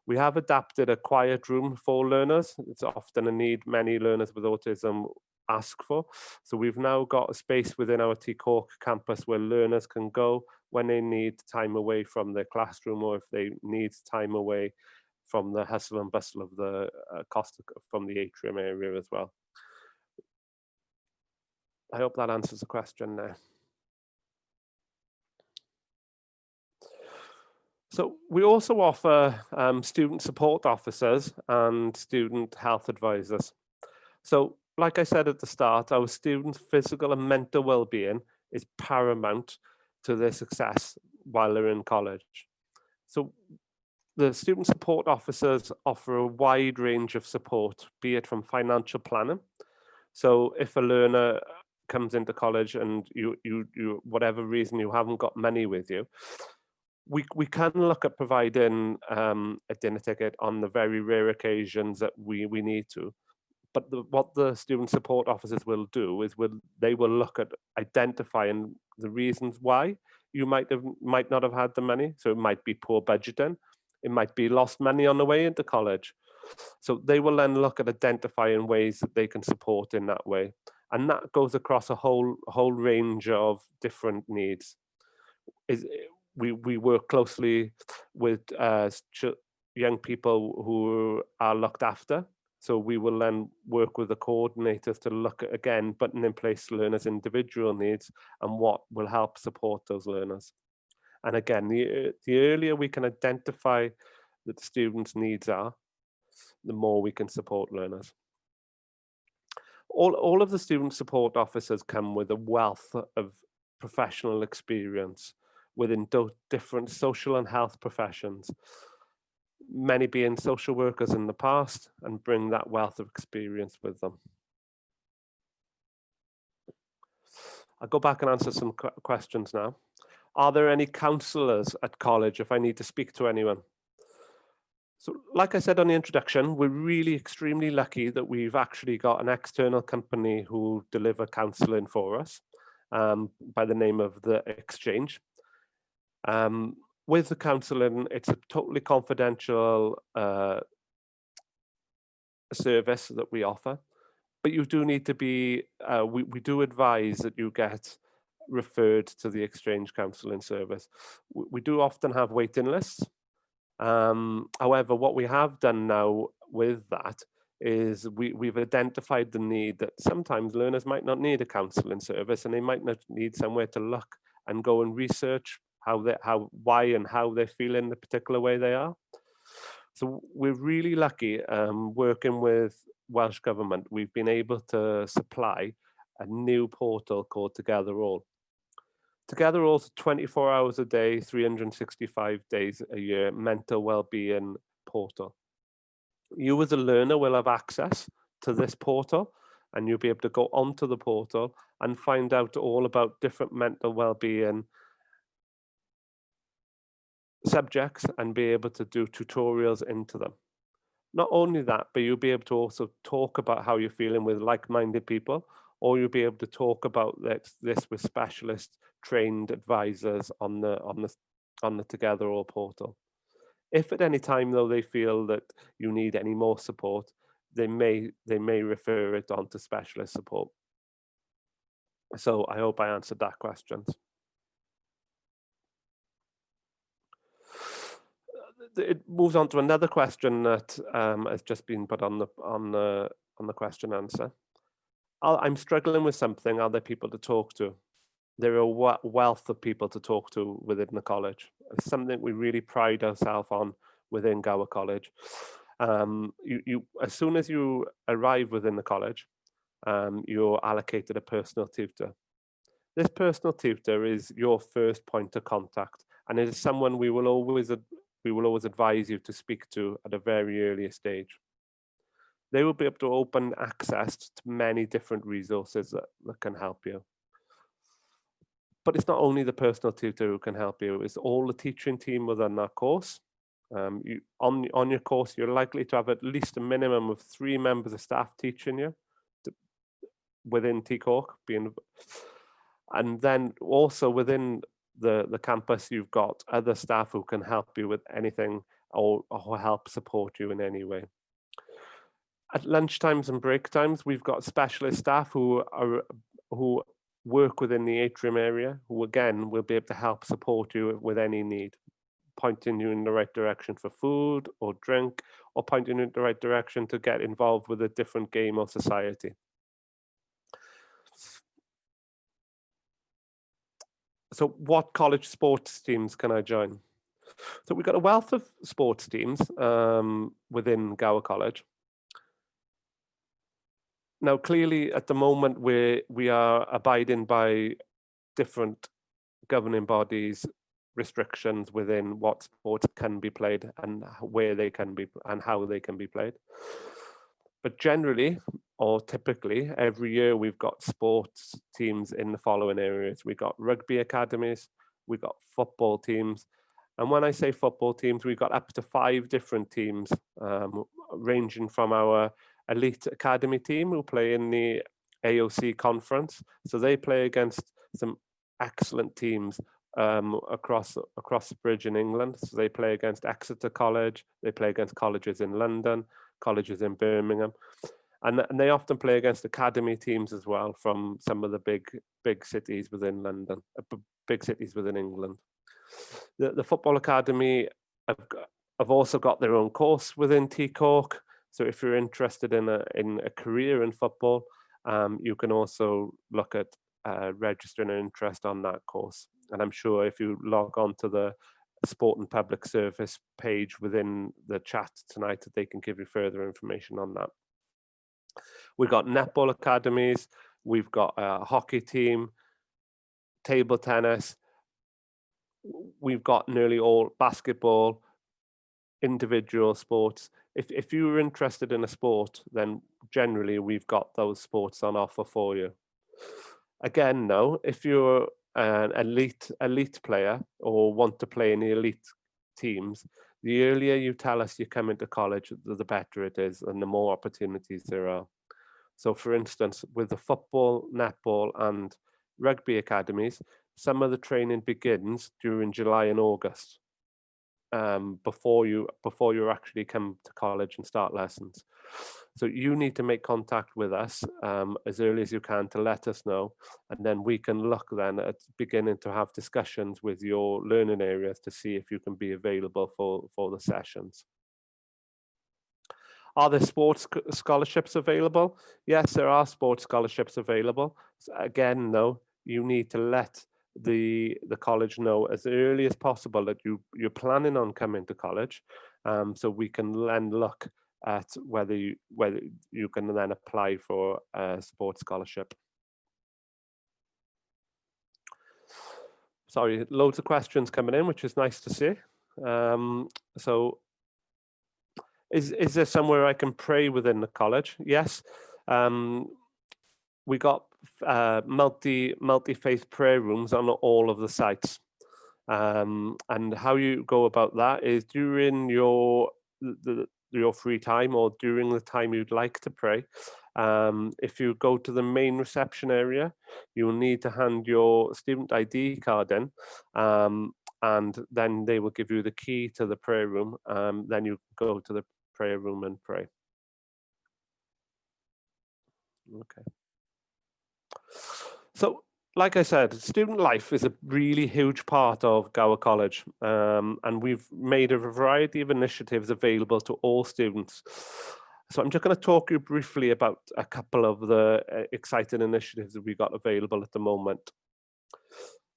We have adapted a quiet room for learners. It's often a need many learners with autism ask for. So we've now got a space within our Tycoch campus where learners can go when they need time away from their classroom, or if they need time away from the hustle and bustle of the from the atrium area as well. I hope that answers the question there. So we also offer student support officers and student health advisors. So like I said at the start, our students' physical and mental well-being is paramount to their success while they're in college. So the student support officers offer a wide range of support, be it from financial planning. So if a learner comes into college and you whatever reason you haven't got money with you, we can look at providing a dinner ticket on the very rare occasions that we need to. But what the student support officers will do is they will look at identifying the reasons why you might not have had the money. So it might be poor budgeting, it might be lost money on the way into college. So they will then look at identifying ways that they can support in that way, and that goes across a whole range of different needs. We work closely with young people who are looked after. So we will then work with the coordinators to look at, again, putting in place learners' individual needs and what will help support those learners. And again, the earlier we can identify that the students' needs are, the more we can support learners. All of the student support officers come with a wealth of professional experience within different social and health professions, many being social workers in the past, and bring that wealth of experience with them. I'll go back and answer some questions now. Are there any counsellors at college if I need to speak to anyone? So like I said on the introduction, we're really extremely lucky that we've actually got an external company who deliver counselling for us by the name of The Exchange. With the counselling, it's a totally confidential service that we offer, but you do need to be, we do advise that you get referred to the Exchange counselling service. We do often have waiting lists. However, what we have done now with that is we've identified the need that sometimes learners might not need a counselling service, and they might not need somewhere to look and go and research why and how they're feeling the particular way they are. So we're really lucky working with Welsh Government. We've been able to supply a new portal called Together All. Together All is 24 hours a day, 365 days a year mental well-being portal. You as a learner will have access to this portal, and you'll be able to go onto the portal and find out all about different mental well-being subjects and be able to do tutorials into them. Not only that, but you'll be able to also talk about how you're feeling with like-minded people, or you'll be able to talk about this with specialist trained advisors on the Together All portal. If at any time though they feel that you need any more support, they may refer it on to specialist support. So I hope I answered that question. it moves on to another question that has just been put on the question answer. I'm struggling with something. Are there people to talk to? There are a wealth of people to talk to within the college. It's something we really pride ourselves on within Gower College. As soon as you arrive within the college, you're allocated a personal tutor. This personal tutor is your first point of contact, and it is someone we will always advise you to speak to at a very early stage. They will be able to open access to many different resources that can help you. But it's not only the personal tutor who can help you, it's all the teaching team within that course. On your course, you're likely to have at least a minimum of 3 members of staff teaching you within Tycoch. And then also within the campus, you've got other staff who can help you with anything or help support you in any way. At lunchtimes and break times, we've got specialist staff who work within the atrium area, who again will be able to help support you with any need, pointing you in the right direction for food or drink, or pointing you in the right direction to get involved with a different game or society. So what college sports teams can I join? So we've got a wealth of sports teams within Gower College. Now, clearly, at the moment, we are abiding by different governing bodies' restrictions within what sports can be played and where they can be and how they can be played. But generally, or typically, every year we've got sports teams in the following areas. We've got rugby academies, we've got football teams. And when I say football teams, we've got up to 5 different teams, ranging from our elite academy team who play in the AOC conference. So they play against some excellent teams across the bridge in England. So they play against Exeter College, they play against colleges in London, colleges in Birmingham. And they often play against academy teams as well from some of the big cities within London, big cities within England. The football academy have also got their own course within Tycoch. So if you're interested in a career in football, you can also look at registering an interest on that course. And I'm sure if you log on to the Sport and Public Service page within the chat tonight, that they can give you further information on that. We've got netball academies, we've got a hockey team, table tennis, we've got nearly all basketball, individual sports. If you're interested in a sport, then generally we've got those sports on offer for you. Again, no, if you're an elite player or want to play in the elite teams, the earlier you tell us you come into college, the better it is and the more opportunities there are. So for instance, with the football, netball and rugby academies, some of the training begins during July and August, before you actually come to college and start lessons. So you need to make contact with us as early as you can to let us know, and then we can look then at beginning to have discussions with your learning areas to see if you can be available for the sessions. Are there sports scholarships available? Yes, there are sports scholarships available. So again, no, you need to let the college know as early as possible that you're planning on coming to college, so we can then look at whether you can then apply for a sports scholarship. Sorry, loads of questions coming in, which is nice to see. So is there somewhere I can pray within the college? Yes. We got multi-faith prayer rooms on all of the sites. And how you go about that is during your free time or during the time you'd like to pray. If you go to the main reception area, you will need to hand your student ID card in, and then they will give you the key to the prayer room. Then you go to the prayer room and pray. Okay. So like I said, student life is a really huge part of Gower College, and we've made a variety of initiatives available to all students. So I'm just going to talk you briefly about a couple of the exciting initiatives that we've got available at the moment.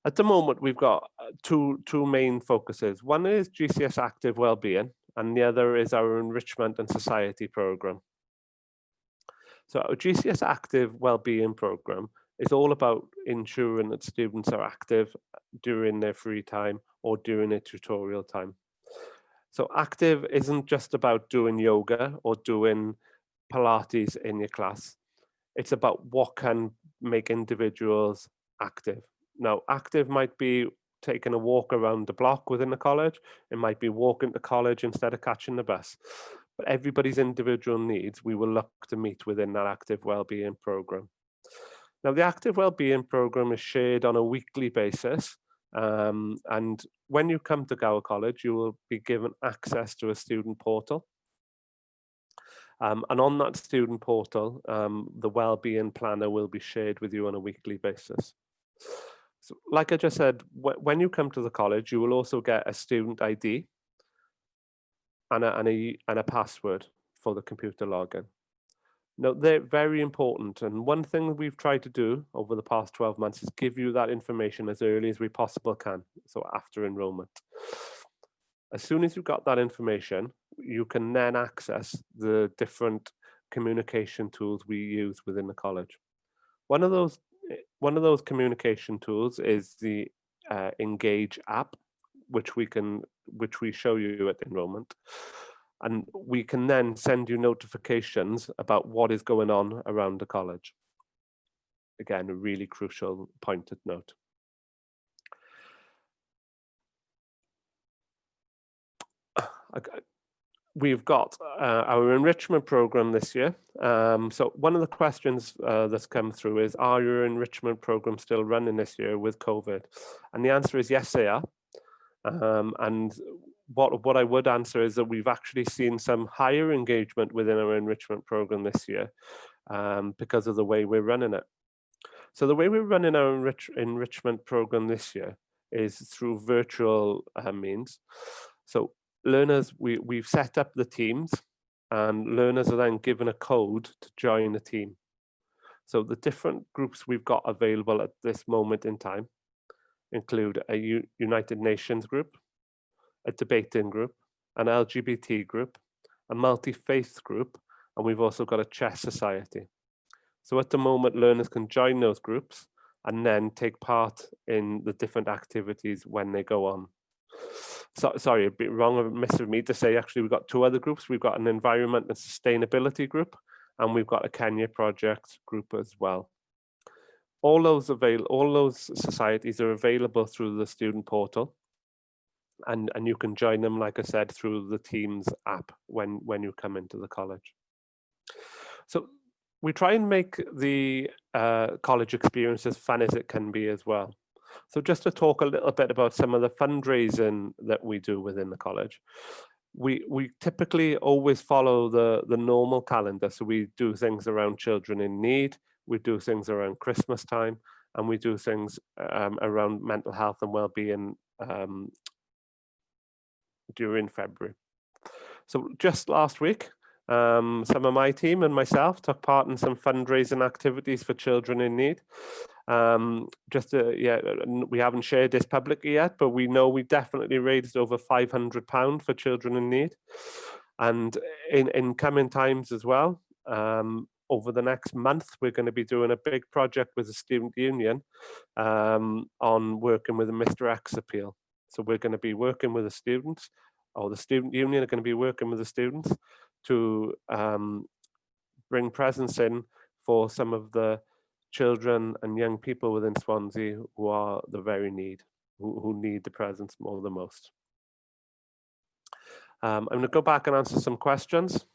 At the moment, we've got two main focuses. One is GCS Active Wellbeing, and the other is our Enrichment and Society programme. So our GCS Active Wellbeing programme is all about ensuring that students are active during their free time or during their tutorial time. So active isn't just about doing yoga or doing Pilates in your class. It's about what can make individuals active. Now, active might be taking a walk around the block within the college. It might be walking to college instead of catching the bus. But everybody's individual needs, we will look to meet within that active wellbeing programme. Now, the active wellbeing programme is shared on a weekly basis. And when you come to Gower College, you will be given access to a student portal. And on that student portal, the wellbeing planner will be shared with you on a weekly basis. So, like I just said, when you come to the college, you will also get a student ID and a password for the computer login. Now, they're very important, and one thing that we've tried to do over the past 12 months is give you that information as early as we possibly can, so after enrollment. As soon as you've got that information, you can then access the different communication tools we use within the college. One of those communication tools is the Engage app, which we show you at enrollment. And we can then send you notifications about what is going on around the college. Again, a really crucial pointed note. We've got our enrichment program this year. So one of the questions that's come through is, are your enrichment programs still running this year with COVID? And the answer is yes, they are. And what I would answer is that we've actually seen some higher engagement within our enrichment program this year because of the way we're running it. So the way we're running our enrichment program this year is through virtual means. So learners, we've set up the teams, and learners are then given a code to join the team. So the different groups we've got available at this moment in time include a United Nations group, a debating group, an LGBT group, a multi-faith group, and we've also got a chess society. So at the moment, learners can join those groups and then take part in the different activities when they go on. So, sorry, a bit wrong of miss of me to say, actually, we've got two other groups. We've got an environment and sustainability group, and we've got a Kenya project group as well. All those societies are available through the student portal. And you can join them, like I said, through the Teams app when you come into the college. So we try and make the college experience as fun as it can be as well. So just to talk a little bit about some of the fundraising that we do within the college. We typically always follow the normal calendar. So we do things around children in need, we do things around Christmas time, and we do things around mental health and well-being during February. So just last week, some of my team and myself took part in some fundraising activities for children in need. We haven't shared this publicly yet, but we know we definitely raised over £500 for children in need. And in coming times as well, over the next month, we're going to be doing a big project with the student union on working with a Mr. X appeal. So we're going to be working with the students, or the student union are going to be working with the students to bring presents in for some of the children and young people within Swansea who are the very who need the presents more than most. I'm going to go back and answer some questions.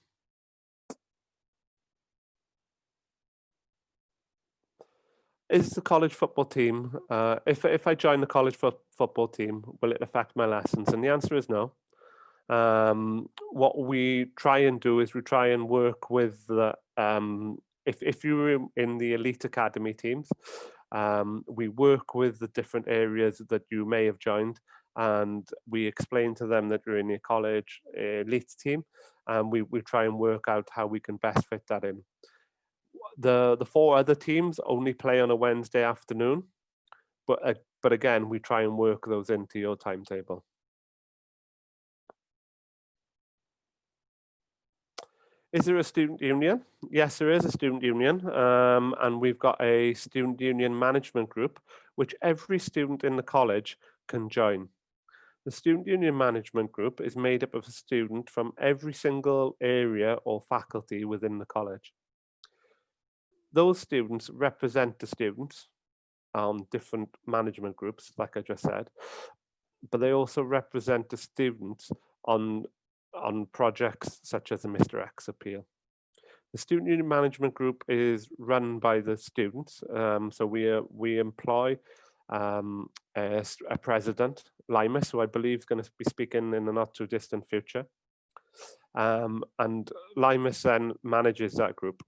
Is the college football team, if I join the college football team, will it affect my lessons? And the answer is no. What we try and do is we try and work with the, if you were in the elite academy teams, We work with the different areas that you may have joined, and we explain to them that we're in a college elite team, and we try and work out how we can best fit that in. The 4 other teams only play on a Wednesday afternoon, but again, we try and work those into your timetable. Is there a student union? Yes, there is a student union, and we've got a student union management group, which every student in the college can join. The student union management group is made up of a student from every single area or faculty within the college. Those students represent the students on different management groups, like I just said, but they also represent the students on projects such as the Mr. X appeal. The student union management group is run by the students, so we employ a president, Laimis, who I believe is going to be speaking in the not too distant future, and Laimis then manages that group.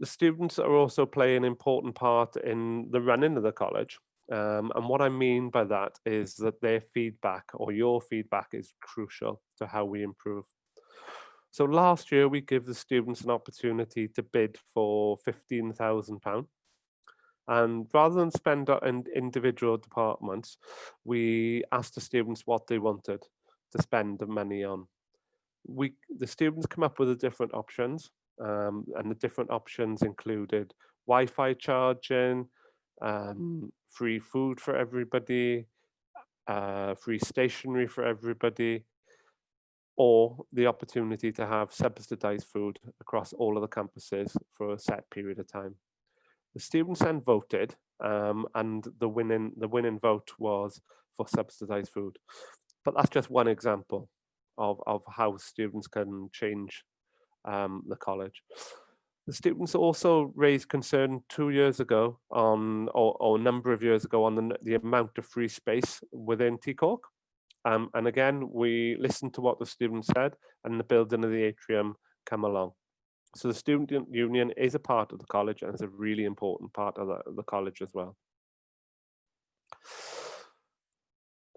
The students are also playing an important part in the running of the college. And what I mean by that is that their feedback, or your feedback, is crucial to how we improve. So last year we gave the students an opportunity to bid for £15,000. And rather than spend on individual departments, we asked the students what they wanted to spend the money on. The students come up with the different options, and the different options included Wi-Fi charging, free food for everybody, free stationery for everybody, or the opportunity to have subsidized food across all of the campuses for a set period of time. The students then voted, and the winning vote was for subsidized food. But that's just one example of how students can change the college. The students also raised concern 2 years ago or a number of years ago on the amount of free space within Tycoch. And again, we listened to what the students said, and the building of the atrium come along. So the student union is a part of the college, and it's a really important part of the college as well.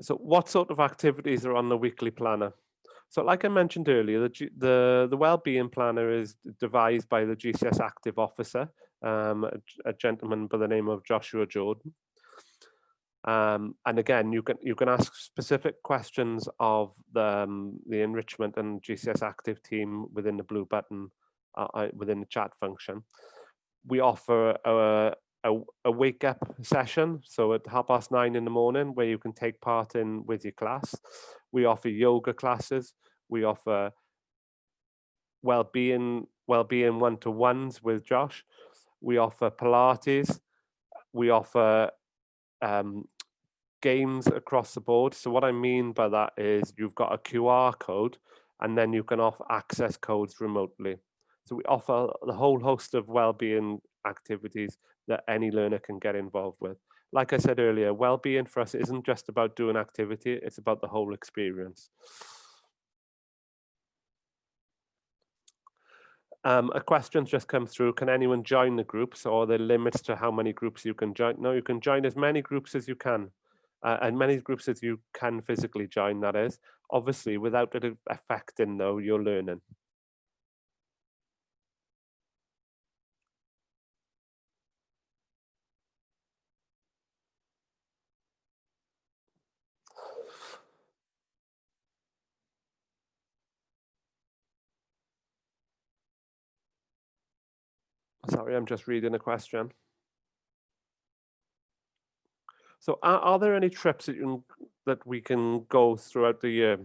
So what sort of activities are on the weekly planner? So like I mentioned earlier, the wellbeing planner is devised by the GCS active officer, a gentleman by the name of Joshua Jordan. And again, you can ask specific questions of the enrichment and GCS active team within the blue button within the chat function. We offer a wake up session, so at 9:30 in the morning, where you can take part in with your class. We offer yoga classes. We offer well-being one-to-ones with Josh. We offer Pilates. We offer games across the board. So what I mean by that is you've got a QR code, and then you can offer access codes remotely. So we offer the whole host of well-being activities that any learner can get involved with. Like I said earlier, well-being for us isn't just about doing activity, it's about the whole experience. A question's just come through: can anyone join the groups, or are there limits to how many groups you can join? No, you can join as many groups as you can, and many groups as you can physically join, that is. Obviously, without it affecting, though, your learning. Sorry, I'm just reading a question. So are there any trips that we can go throughout the year?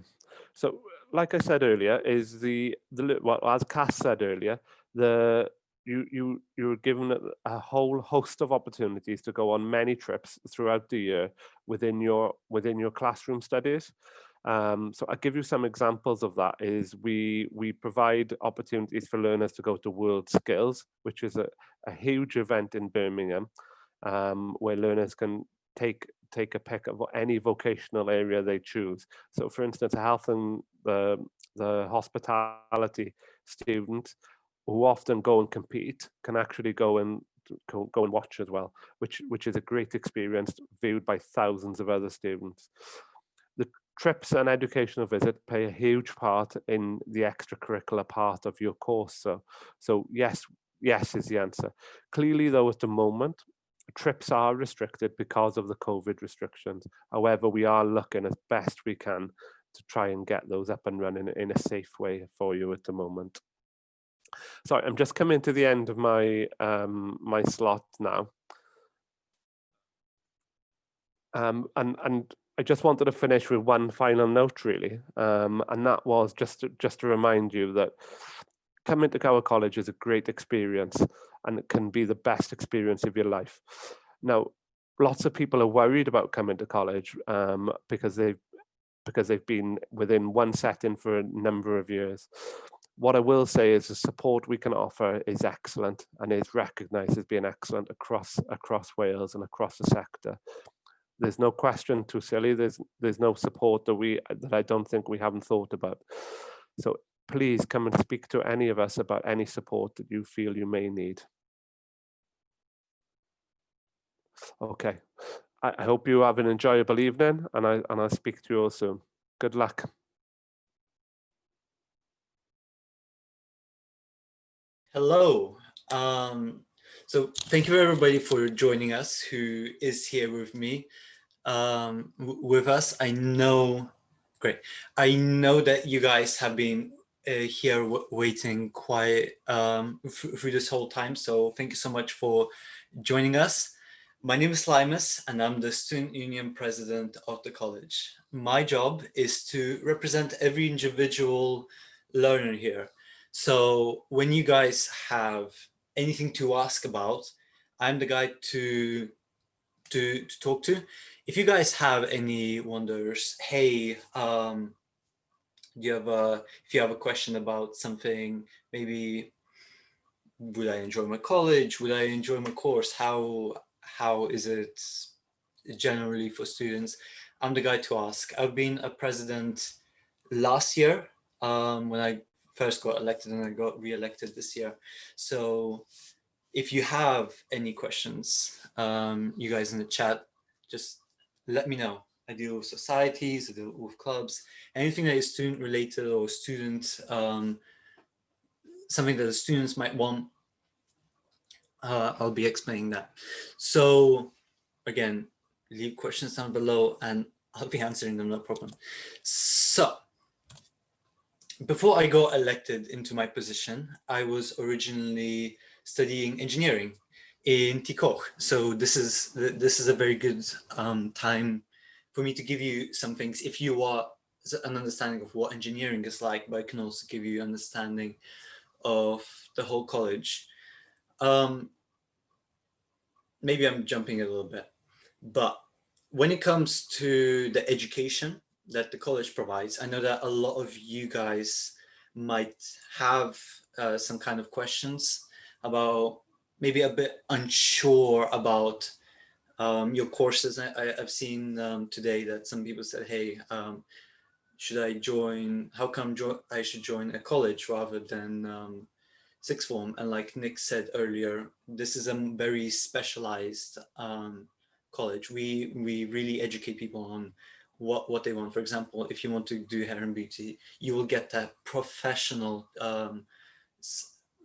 So like I said earlier, as Cass said earlier, you're given a whole host of opportunities to go on many trips throughout the year within your classroom studies. So I'll give you some examples of that. Is we provide opportunities for learners to go to World Skills, which is a huge event in Birmingham, where learners can take a pick of any vocational area they choose. So for instance, a health and the hospitality student who often go and compete can actually go and go and watch as well, which is a great experience viewed by thousands of other students. The trips and educational visit play a huge part in the extracurricular part of your course. So yes is the answer. Clearly, though, at the moment, trips are restricted because of the COVID restrictions. However, we are looking as best we can to try and get those up and running in a safe way for you at the moment. Sorry, I'm just coming to the end of my my slot now. And I just wanted to finish with one final note, really, and that was just to remind you that coming to Gower College is a great experience, and it can be the best experience of your life. Now, lots of people are worried about coming to college because they've been within one setting for a number of years. What I will say is the support we can offer is excellent and is recognised as being excellent across Wales and across the sector. There's no question too silly. There's no support that I don't think we haven't thought about. So please come and speak to any of us about any support that you feel you may need. Okay, I hope you have an enjoyable evening, and I'll speak to you all soon. Good luck. Hello. So thank you everybody for joining us who is here with me. With us, I know that you guys have been here waiting quite through this whole time. So thank you so much for joining us. My name is Laimis, and I'm the Student Union President of the college. My job is to represent every individual learner here. So when you guys have anything to ask about, I'm the guy to talk to. If you guys have any wonders, hey, if you have a question about something, maybe would I enjoy my college? Would I enjoy my course? How is it generally for students? I'm the guy to ask. I've been a president last year when I first got elected, and I got re-elected this year. So if you have any questions, you guys in the chat, just let me know. I deal with societies, I deal with clubs, anything that is student related or student, something that the students might want, I'll be explaining that. So again, leave questions down below and I'll be answering them, no problem. So before I got elected into my position, I was originally studying engineering in Tycoch. So this is a very good time for me to give you some things. If you want an understanding of what engineering is like, but I can also give you understanding of the whole college. Maybe I'm jumping a little bit, but when it comes to the education that the college provides, I know that a lot of you guys might have some kind of questions about, maybe a bit unsure about your courses. I've seen today that some people said, hey, should I join, how come I should join a college rather than sixth form? And like Nick said earlier, this is a very specialized college. We really educate people on what they want. For example, if you want to do hair and beauty, you will get that professional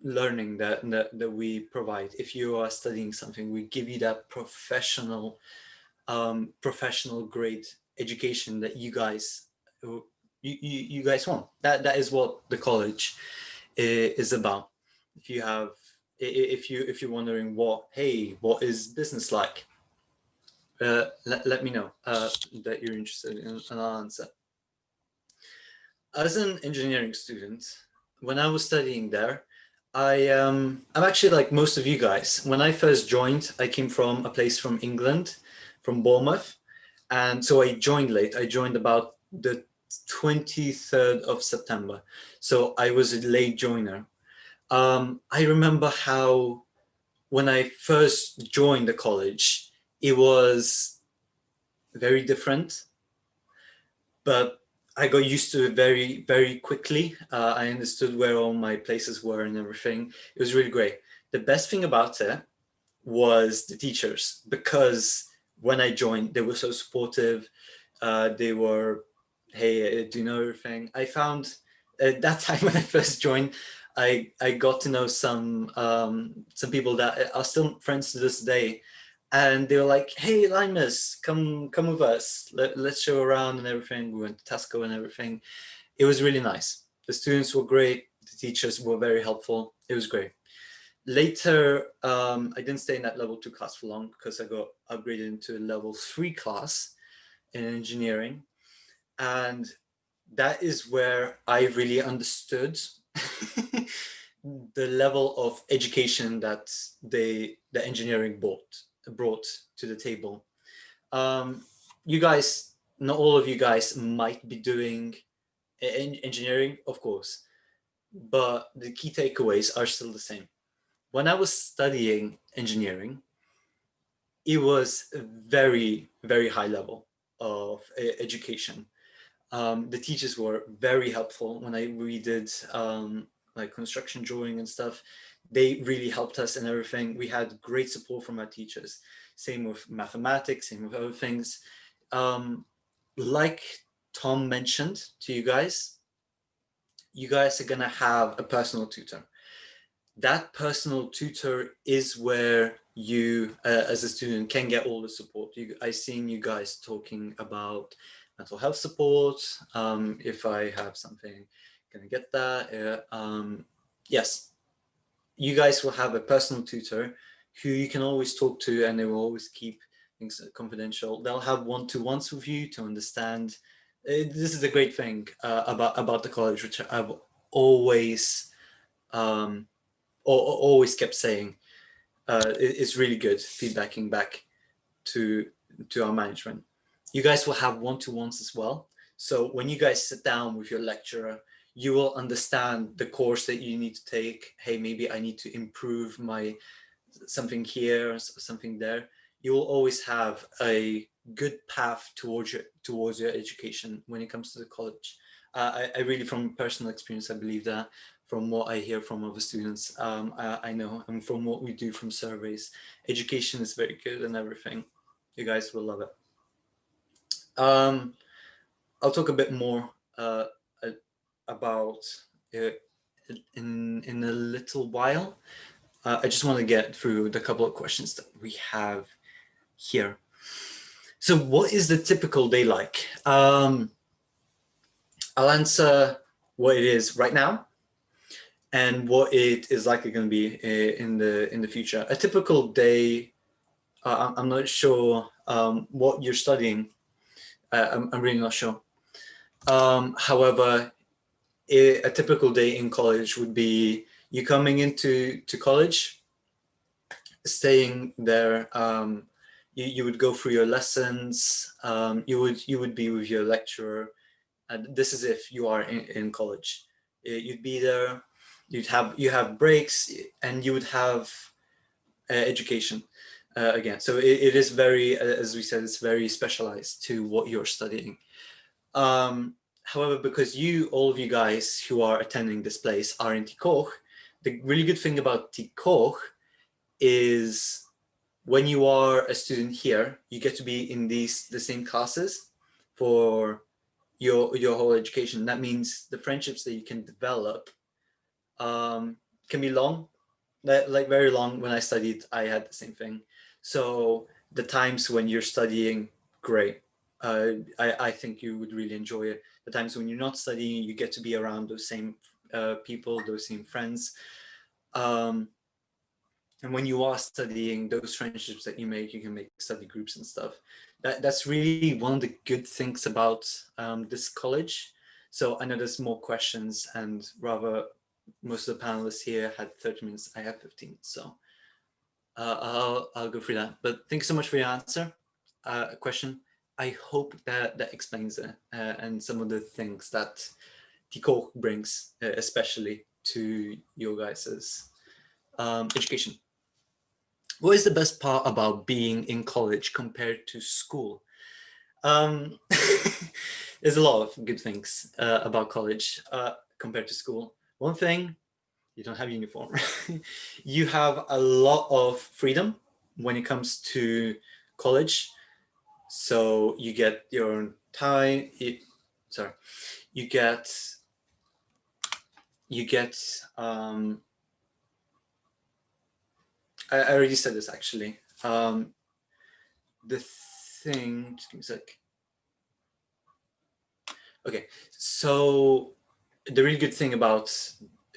learning that we provide. If you are studying something, we give you that professional grade education that you guys want. That is what the college is about. If you're wondering what is business like, let me know that you're interested in, and I'll answer. As an engineering student, when I was studying there, I'm actually like most of you guys. When I first joined, I came from a place from England, from Bournemouth, and so I joined late. I joined about the 23rd of September, so I was a late joiner. I remember how when I first joined the college, it was very different, but I got used to it very, very quickly. I understood where all my places were and everything. It was really great. The best thing about it was the teachers, because when I joined, they were so supportive. They were, hey, do you know everything? I found at that time when I first joined, I got to know some people that are still friends to this day. And they were like, hey, Laimis, come with us. Let's show around and everything. We went to Tesco and everything. It was really nice. The students were great. The teachers were very helpful. It was great. Later, I didn't stay in that level 2 class for long because I got upgraded into a level 3 class in engineering. And that is where I really understood the level of education that the engineering brought to the table. You guys, not all of you guys might be doing engineering, of course, but the key takeaways are still the same. When I was studying engineering, it was a very, very high level of education. The teachers were very helpful when we did like construction drawing and stuff. They really helped us and everything. We had great support from our teachers. Same with mathematics, same with other things. Like Tom mentioned to you guys are gonna have a personal tutor. That personal tutor is where you, as a student, can get all the support. I've seen you guys talking about mental health support. If I have something, can I get that? Yes, you guys will have a personal tutor who you can always talk to, and they will always keep things confidential. They'll have one-to-ones with you to understand. This is the great thing about the college, which I've always always kept saying. It's really good feedbacking back to our management. You guys will have one-to-ones as well. So when you guys sit down with your lecturer, you will understand the course that you need to take. Hey, maybe I need to improve my something here or something there. You will always have a good path towards your education when it comes to the college. I really, from personal experience, I believe that. From what I hear from other students, I know, and from what we do from surveys, education is very good and everything. You guys will love it. I'll talk a bit more about it in a little while. I just want to get through the couple of questions that we have here. So what is the typical day like? I'll answer what it is right now and what it is likely going to be in the future. A typical day, I'm not sure what you're studying. I'm really not sure. However, a typical day in college would be you coming into college, staying there. You would go through your lessons. You would be with your lecturer. And this is if you are in college. You'd be there. You have breaks, and you would have education again. So it is very, as we said, it's very specialized to what you're studying. However, because all of you guys who are attending this place are in Tycoch, the really good thing about Tycoch is when you are a student here, you get to be in the same classes for your whole education. That means the friendships that you can develop can be long, like very long. When I studied, I had the same thing. So the times when you're studying, great. I think you would really enjoy it. The times when you're not studying, you get to be around those same people, those same friends. And when you are studying, those friendships that you can make study groups and stuff. That's really one of the good things about this college. So I know there's more questions, and rather most of the panelists here had 30 minutes. I have 15, so I'll go through that. But thanks so much for your answer. Question. I hope that explains it and some of the things that Tycoch brings, especially to your guys' education. What is the best part about being in college compared to school? There's a lot of good things about college compared to school. One thing, you don't have uniform. You have a lot of freedom when it comes to college. So you get your own time. You get I already said this actually. The thing, just give me a sec. Okay, so the really good thing about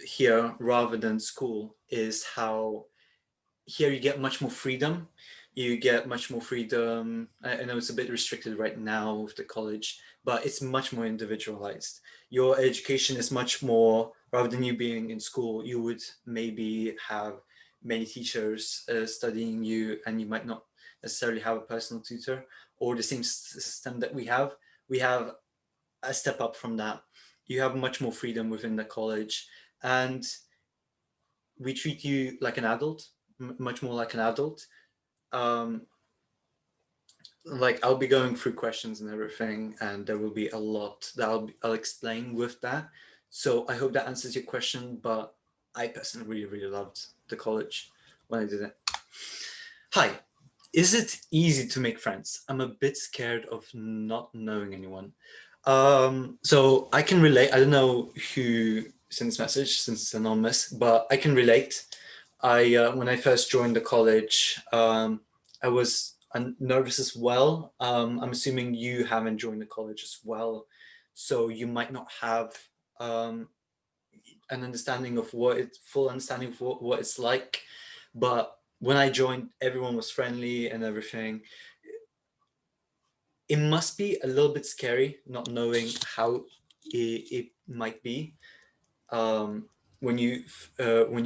here rather than school is how here you get much more freedom. You get much more freedom. I know it's a bit restricted right now with the college, but it's much more individualized. Your education is much more, rather than you being in school, you would maybe have many teachers studying you, and you might not necessarily have a personal tutor, or the same system that we have. We have a step up from that. You have much more freedom within the college, and we treat you like an adult, much more like an adult. Like I'll be going through questions and everything, and there will be a lot that I'll explain with that. So I hope that answers your question, but I personally really, really loved the college when I did it. Hi, is it easy to make friends? I'm a bit scared of not knowing anyone. So I can relate. I don't know who sent this message since it's anonymous, but I can relate. When I first joined the college, I was nervous as well. I'm assuming you haven't joined the college as well, so you might not have an understanding of full understanding of what it's like. But when I joined, everyone was friendly and everything. It must be a little bit scary not knowing how it might be when you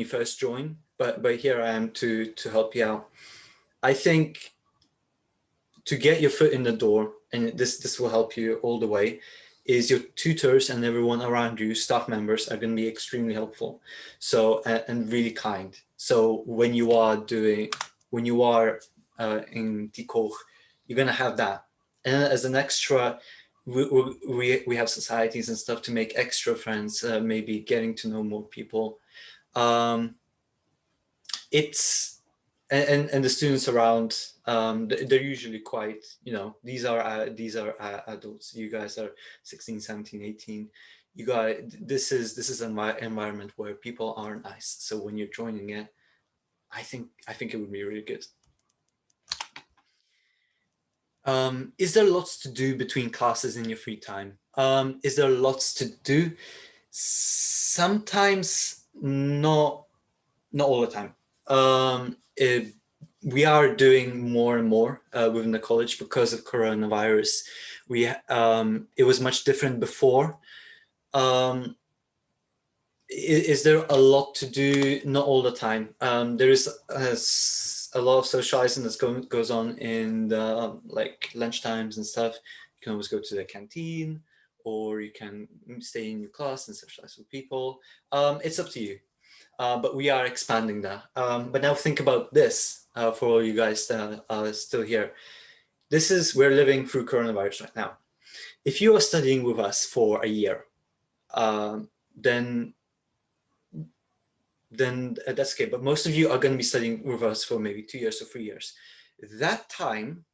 first join. But here I am to help you out. I think to get your foot in the door, and this will help you all the way, is your tutors and everyone around you, staff members, are going to be extremely helpful. So and really kind. So when you are in Tycoch, you're going to have that. And as an extra, we have societies and stuff to make extra friends, maybe getting to know more people. It's and the students around, they're usually quite, these are adults. You guys are 16, 17, 18. You guys, this is an environment where people are nice. So when you're joining it, I think it would be really good. Is there lots to do between classes in your free time? Is there lots to do? Sometimes, not all the time. We are doing more and more within the college because of coronavirus. It was much different before. Is there a lot to do? Not all the time. There is a lot of socializing that goes on in the like lunch times and stuff. You can always go to the canteen, or you can stay in your class and socialize with people. It's up to you. But we are expanding that. But now think about this for all you guys that are still here. We're living through coronavirus right now. If you are studying with us for a year, then that's okay. But most of you are going to be studying with us for maybe 2 years or 3 years. That time,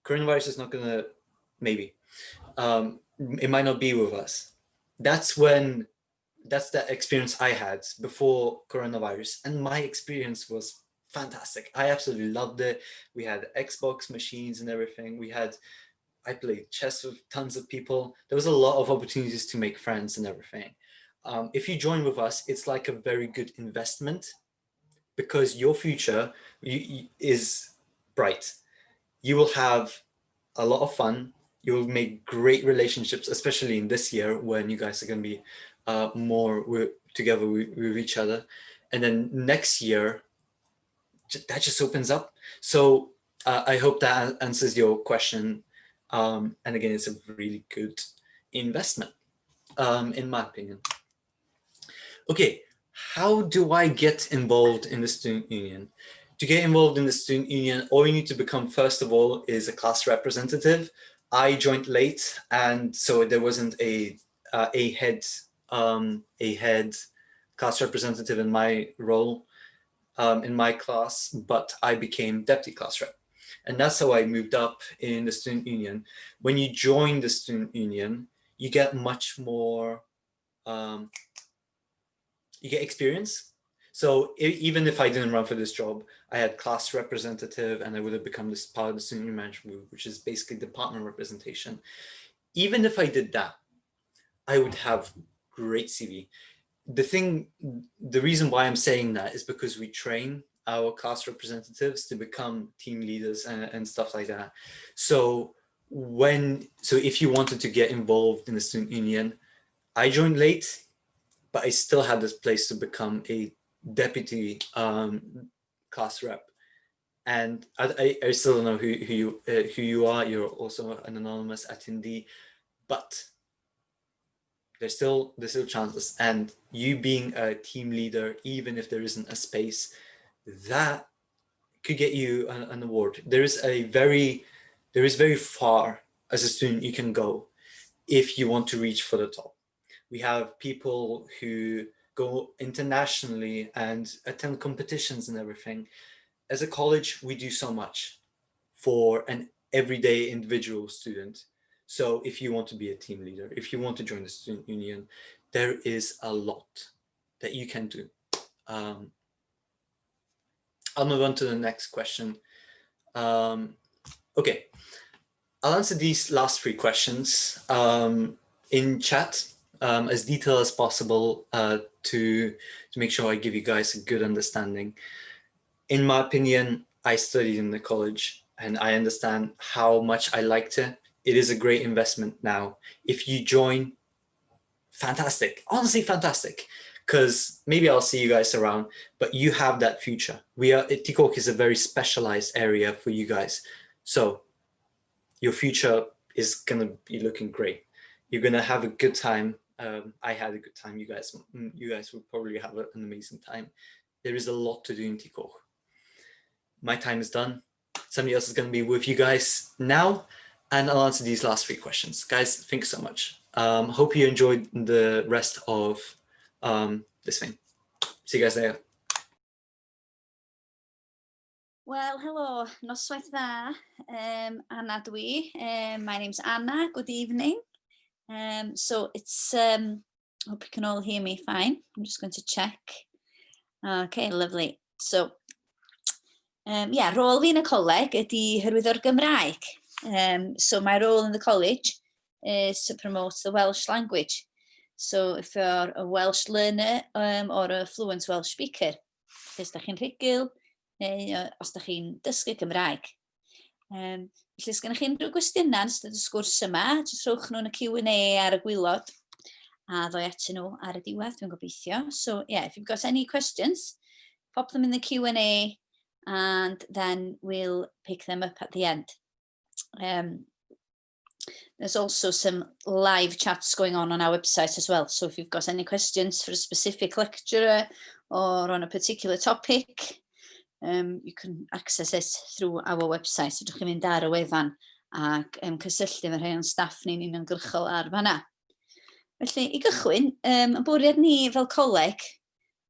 coronavirus is not going to, maybe, it might not be with us. That's that experience I had before coronavirus, and my experience was fantastic. I absolutely loved it. We had Xbox machines and everything. I played chess with tons of people. There was a lot of opportunities to make friends and everything. If you join with us, it's like a very good investment, because your future is bright. You will have a lot of fun. You will make great relationships, especially in this year when you guys are going to be more together with each other. And then next year, that just opens up. So I hope that answers your question. And again, it's a really good investment, in my opinion. Okay, how do I get involved in the student union? To get involved in the student union, all you need to become, first of all, is a class representative. I joined late, and so there wasn't a head class representative in my role. in my class, but I became deputy class rep. And that's how I moved up in the student union. When you join the student union, you get much more, you get experience. So even if I didn't run for this job, I had class representative and I would have become this part of the student union management group, which is basically department representation. Even if I did that, I would have great CV. The reason why I'm saying that is because we train our class representatives to become team leaders and stuff like that. So if you wanted to get involved in the student union, I joined late, but I still had this place to become a deputy class rep. And I still don't know who you are. You're also an anonymous attendee, but there's still chances. And you being a team leader, even if there isn't a space, that could get you an award. There is very far as a student you can go if you want to reach for the top. We have people who go internationally and attend competitions and everything. As a college, we do so much for an everyday individual student. So if you want to be a team leader, if you want to join the student union, there is a lot that you can do. I'll move on to the next question. Okay, I'll answer these last 3 questions in chat as detailed as possible to make sure I give you guys a good understanding. In my opinion, I studied in the college and I understand how much I liked it. It is a great investment now. If you join, fantastic, honestly fantastic, because maybe I'll see you guys around, but you have that future. Tycoch is a very specialized area for you guys. So your future is gonna be looking great. You're gonna have a good time. I had a good time. You guys will probably have an amazing time. There is a lot to do in Tycoch. My time is done. Somebody else is going to be with you guys now, and I'll answer these last 3 questions. Guys, thanks so much. Hope you enjoyed the rest of this thing. See you guys later. Well, hello, Noswaith dda, Anna dwi. My name's Anna, good evening. So it's, hope you can all hear me fine. I'm just going to check. Okay, lovely. So, yeah, rôl fi yn y coleg ydy hyrwyddor Gymraeg. So my role in the college is to promote the Welsh language. So if you're a Welsh learner or a fluent Welsh speaker, os da chi'n rhugl, os da chi'n dysgu Gymraeg. Felly, os gennych chi unrhyw gwestiynau yn ystod y sgwrs yma, jyst rhowch nhw yn y Q&A ar y gwylod, a ddoi atyn nhw ar y diwedd, dwi'n gobeithio. So, yeah, if you've got any questions, pop them in the Q&A, and then we'll pick them up at the end. There's also some live chats going on our website as well. So if you've got any questions for a specific lecturer or on a particular topic, you can access it through our website. So ydych chi'n mynd ar y wefan ac cysylltu efo rhai o'n staff ni'n uniongyrchol ar fanna. Felly, i gychwyn, y bwriad ni fel coleg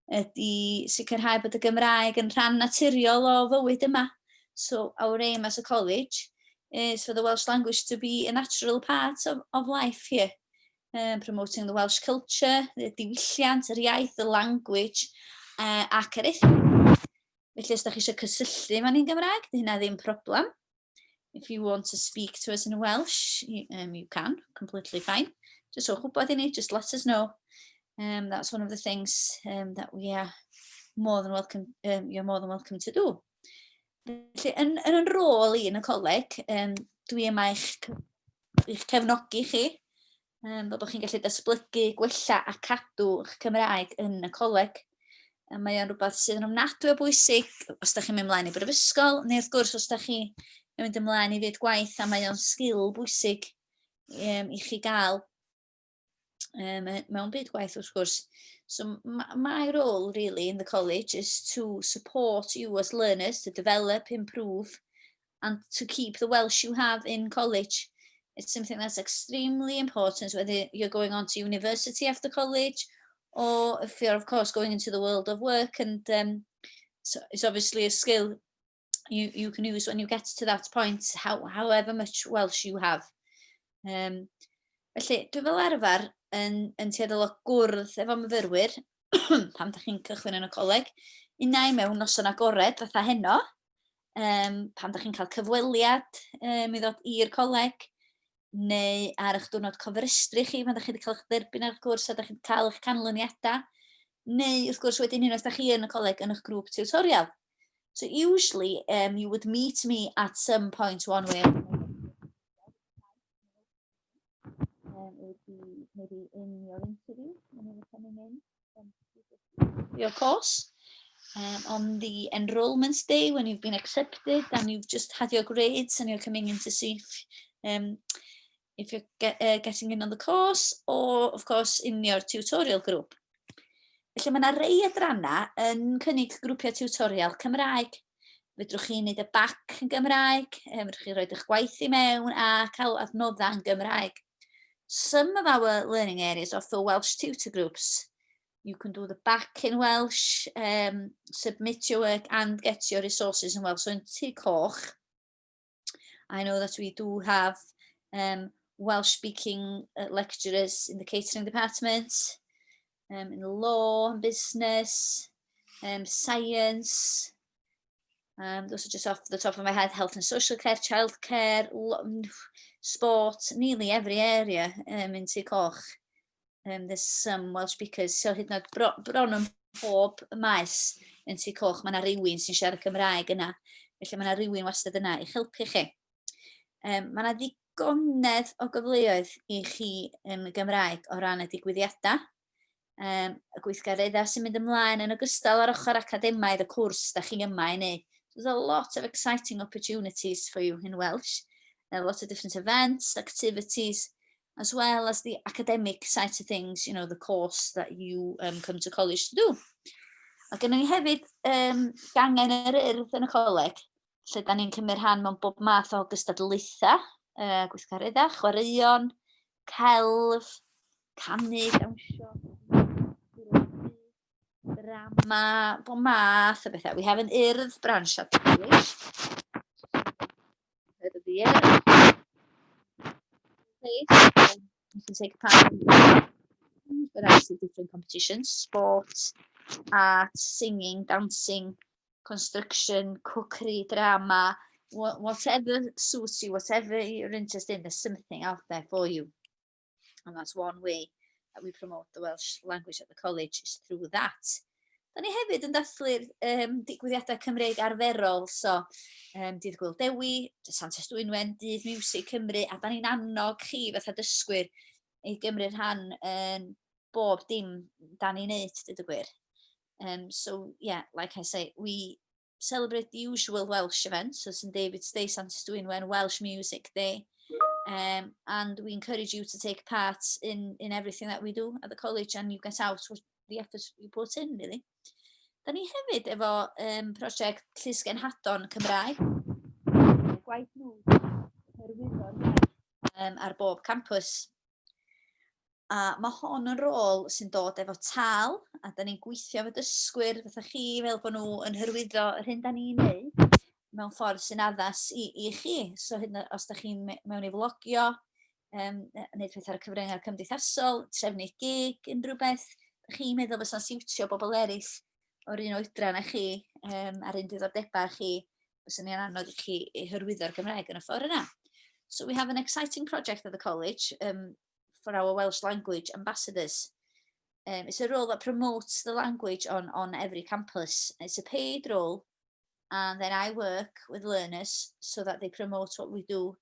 ydy sicrhau bod y Gymraeg yn rhan naturiol o fywyd yma. So our aim as a college is for the Welsh language to be a natural part of life here. Promoting the Welsh culture, the diwylliant, yr iaith, the language, ac yr ethnic. Felly, os da chi eisiau cysylltu fan ni'n Gymraeg, di hynna ddim problem. If you want to speak to us in Welsh, you can, completely fine. Just so gwybod i ni, just let us know. That's one of the things that we are more than welcome, you're more than welcome to do. Felly, yn rôl i yn y coleg, dwi yma i'ch cefnogi chi, fel bod chi'n gallu datblygu, gwella a cadw eich Cymraeg yn y coleg. Mae o'n rhywbeth sydd yn ofnadwy o bwysig os da chi'n mynd ymlaen i brifysgol, neu wrth gwrs os da chi'n mynd ymlaen i fyd gwaith, a mae o'n sgil bwysig i chi gael mewn byd gwaith wrth gwrs. So my role really in the college is to support you as learners to develop, improve, and to keep the Welsh you have in college. It's something that's extremely important, whether you're going on to university after college, or if you're, of course, going into the world of work and So it's obviously a skill you can use when you get to that point, however much Welsh you have. Felly, dwi fel arfer yn tueddol o gwrdd efo myfyrwyr pan da chi'n cychwyn yn y coleg, unai mewn noson agored fatha heno, pan da chi'n cael cyfweliad i ddod i'r coleg, neu ar eich diwrnod cofrestru chi, pan da chi wedi cael eich dderbyn ar y gwrs a da chi'n cael eich canlyniadau, neu wrth gwrs wedyn unwaith da chi yn y coleg yn eich grŵp tiwtorial. So usually you would meet me at some point one way. It would be maybe in your interview when you were coming in your course. On the enrollment day when you've been accepted and you've just had your grades and you're coming in to see if you're getting in on the course, or of course in your tutorial group. Felly mae yna rei adrana yn cynnig grwpiau tutorial Cymraeg. Fedrwch chi wneud y bac yn Gymraeg, fedrwch chi roed eich gwaith i mewn a cael adnoddau yn Gymraeg. Some of our learning areas are for Welsh tutor groups. You can do the bac in Welsh, submit your work and get your resources in Welsh. So in Tycoch, I know that we do have Welsh speaking lecturers in the catering department, in law and business, science. Those are just off the top of my head: health and social care, childcare, sport, nearly every area in Tycoch. There's some Welsh speakers, so hyd yn oed bron yn pob maes yn Tycoch, mae yna rywun sy'n siarad Cymraeg yna, felly mae yna rywun wastad yna i'ch helpu chi. Mae yna ddigonedd o gyfleoedd i chi yn y Gymraeg o ran y digwyddiadau. Y gweithgareddau sy'n mynd ymlaen yn ogystal ar ochr academaidd y cwrs da chi yma i wneud. There's a lot of exciting opportunities for you in Welsh. A lot of different events, activities, as well as the academic side of things, you know, the course that you come to college to do. Mae gennym ni hefyd gangen yr urdd yn y coleg, lle da ni'n cymryd rhan mewn bob math o gystadlaethau, gweithgareddau, chwaraeon, celf, canu, dawnsio, drama, bob math o bethau. We have an urdd branch at the college. Heard of the urdd? You can take part in a variety of different competitions: sport, art, singing, dancing, construction, cookery, drama, whatever suits you, whatever you're interested in, there's something out there for you. And that's one way that we promote the Welsh language at the college, is through that. Da ni hefyd yn dathlu'r digwyddiadau Cymreig arferol, so dydd Gwyl Dewi, Santes Dwynwen, dydd Music Cymru, a da ni'n annog chi fatha dysgwyr i gymryd rhan yn bob dim da ni'n neud, dydd y gwir. So yeah, like I say, we celebrate the usual Welsh events, so St David's Day, Santes Dwynwen, Welsh Music Day, and we encourage you to take part in everything that we do at the college, and you get out the effort you put in, really. Da ni hefyd efo prosiect Llysgen Hadon Cymraeg, gwaith nhw ar bob campws. A mae hon yn rôl sy'n dod efo tal, a da ni'n gweithio efo dysgwyr fatha chi, fel bod nhw yn hyrwyddo yr hyn da ni'n neud mewn ffordd sy'n addas i chi. So os da chi'n mewn i vlogio, wneud pethau ar y cyfryngau cymdeithasol, trefnu gig, unrhyw beth, da chi'n meddwl fysa'n siwtio bobl eraill o'r un oedran â chi, ar un diddordebau chi, fysa'n ni'n anodd i chi hyrwyddo'r Gymraeg yn y ffordd yna. So we have an exciting project at the college for our Welsh language ambassadors. It's a role that promotes the language on every campus. It's a paid role, and then I work with learners so that they promote what we do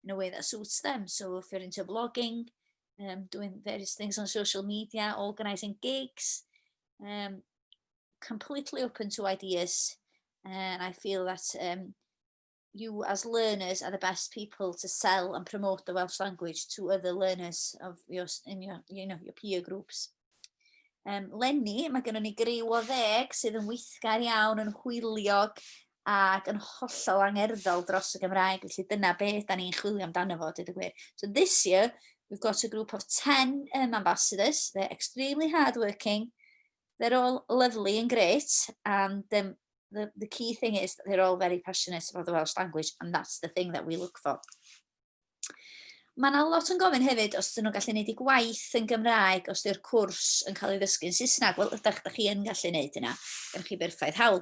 in a way that suits them. So if you're into blogging, doing various things on social media, organising gigs, completely open to ideas, and I feel that you as learners are the best people to sell and promote the Welsh language to other learners of your peer groups. Lenni, mae gennym ni griw o 10 sydd yn weithgar iawn, yn hwyliog ac yn hollol angerddol dros y Gymraeg, felly dyna beth da ni'n chwilio amdano fo, dweud y gwir. So this year we've got a group of 10 ambassadors. They're extremely hardworking. They're all lovely and great, and the key thing is that they're all very passionate about the Welsh language, and that's the thing that we look for. Mae yna lot yn gofyn hefyd os dyn nhw'n gallu gwneud eu gwaith yn Gymraeg, os yw'r cwrs yn cael ei ddysgu yn Saesneg. Wel, ydych chi yn gallu gwneud yna, gan chi berffaith hawl.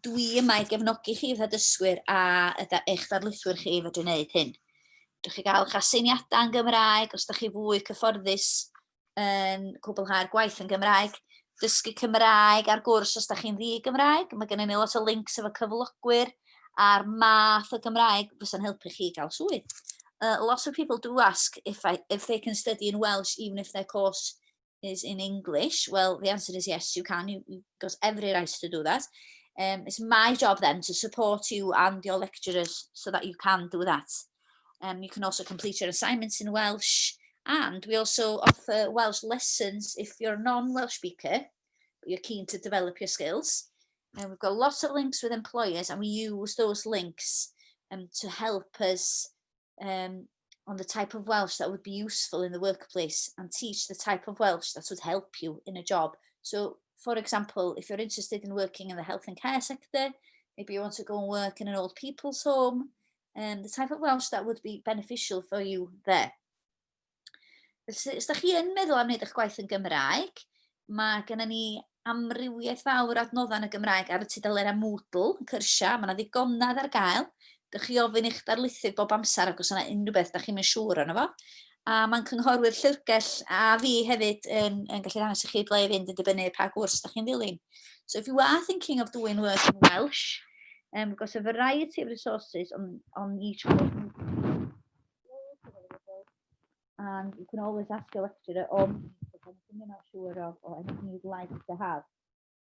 Dwi yma i gefnogi chi fatha dysgwyr a eich darlithwyr chi fod yn gwneud hyn. Rydych chi gael eich aseiniadau yn Gymraeg, os ydych chi fwy cyfforddus yn cwblhau'r gwaith yn Gymraeg, dysgu Cymraeg ar gwrs os ydych chi'n ddi-Gymraeg. Mae gennym ni lot o links efo cyflogwyr a'r math o Gymraeg fysa'n helpu chi gael swydd. Lots of people do ask if they can study in Welsh even if their course is in English. Well, the answer is yes, you can. You've got every right to do that. It's my job then to support you and your lecturers so that you can do that. You can also complete your assignments in Welsh, and we also offer Welsh lessons if you're a non-Welsh speaker, but you're keen to develop your skills. And we've got lots of links with employers, and we use those links to help us on the type of Welsh that would be useful in the workplace and teach the type of Welsh that would help you in a job. So, for example, if you're interested in working in the health and care sector, maybe you want to go and work in an old people's home, the type of Welsh that would be beneficial for you there. Os ydych chi yn meddwl am wneud eich gwaith yn Gymraeg, mae gennym ni amrywiaeth fawr adnoddau yn y Gymraeg ar y tudalennau Moodle, yn cyrsia, mae yna ddigonedd ar gael. Dych chi ofyn eich darlithydd bob amser ac os yna unrhyw beth dych chi'n mynd siŵr arno fo. A mae'n cynghorwyr Llyfrgell a fi hefyd yn gallu ddangos i chi ble i fynd yn dibynnu pa gwrs dych chi'n ddilyn. So if you are thinking of doing work in Welsh, we've got a variety of resources on each course. And you can always ask your lecturer or me if there's anything you're not sure of or anything you'd like to have.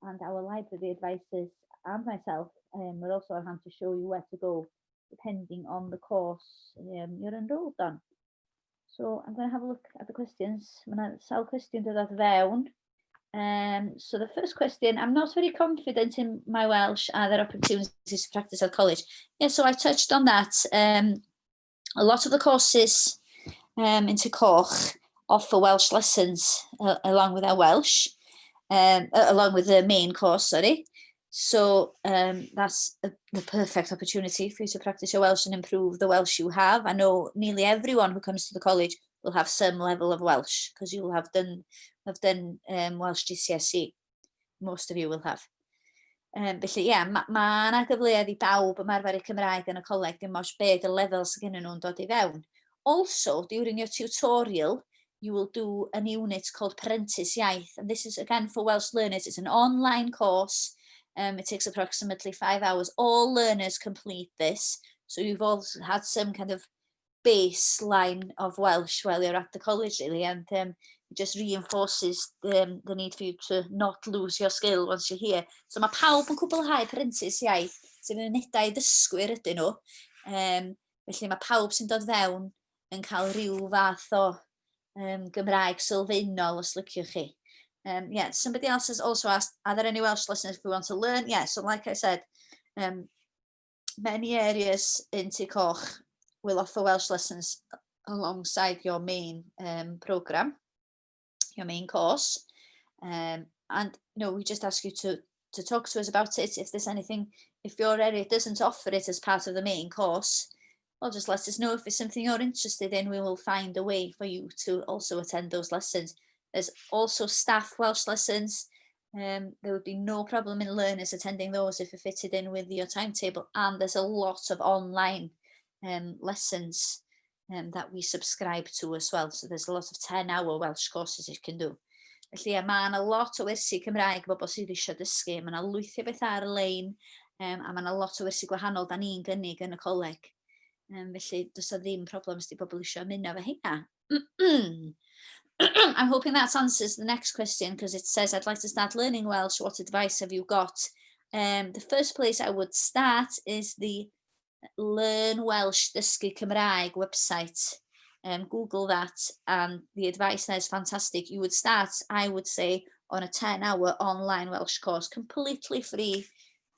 And our library advisors and myself will also on hand to show you where to go, depending on the course you're enrolled on. So I'm going to have a look at the questions. Mae yna sawl cwestiwn dod at fewn. So the first question, I'm not very confident in my Welsh. Are there opportunities to practice at college? Yeah, so I touched on that. A lot of the courses in Tycoch offer Welsh lessons along with our Welsh, along with the main course, sorry. So that's the perfect opportunity for you to practice your Welsh and improve the Welsh you have. I know nearly everyone who comes to the college will have some level of Welsh because you will have done Welsh GCSE. Most of you will have. Felly, ie, mae yna gyfleoedd i bawb ymarfer eu Cymraeg yn y coleg dim ots be y lefel sydd gen nhw'n dod i fewn. Also, during your tutorial, you will do an unit called Parentis Iaith, and this is again for Welsh learners. It's an online course. It takes approximately 5 hours. All learners complete this, so you've also had some kind of baseline of Welsh while you're at the college, really, and it just reinforces the need for you to not lose your skill once you're here. So mae pawb yn cwblhau Parentis Iaith, sy'n unedau dysgwyr ydyn nhw. Felly mae pawb sy'n dod fewn yn cael rhyw fath o Gymraeg sylfaenol os liciwch chi. Yeah, somebody else has also asked, are there any Welsh lessons if we want to learn? Yeah, so like I said, many areas in Tycoch will offer Welsh lessons alongside your main programme, your main course. And we just ask you to talk to us about it. If there's anything, if your area doesn't offer it as part of the main course, well, just let us know. If it's something you're interested in, we will find a way for you to also attend those lessons. There's also staff Welsh lessons. There would be no problem in learners attending those if it fitted in with your timetable. And there's a lot of online lessons that we subscribe to as well. So there's a lot of 10-hour Welsh courses you can do. Felly, mae yna lot o wersi Cymraeg bobl sydd eisiau dysgu. Mae yna lwyth o beth ar-lein, a mae yna lot o wersi gwahanol da ni'n gynnig yn y coleg. Felly, does o ddim problems di bobl eisiau ymuno efo hynna. I'm hoping that answers the next question, because it says, I'd like to start learning Welsh. What advice have you got? The first place I would start is the Learn Welsh Dysgu Cymraeg website. Google that, and the advice there is fantastic. You would start, I would say, on a 10-hour online Welsh course, completely free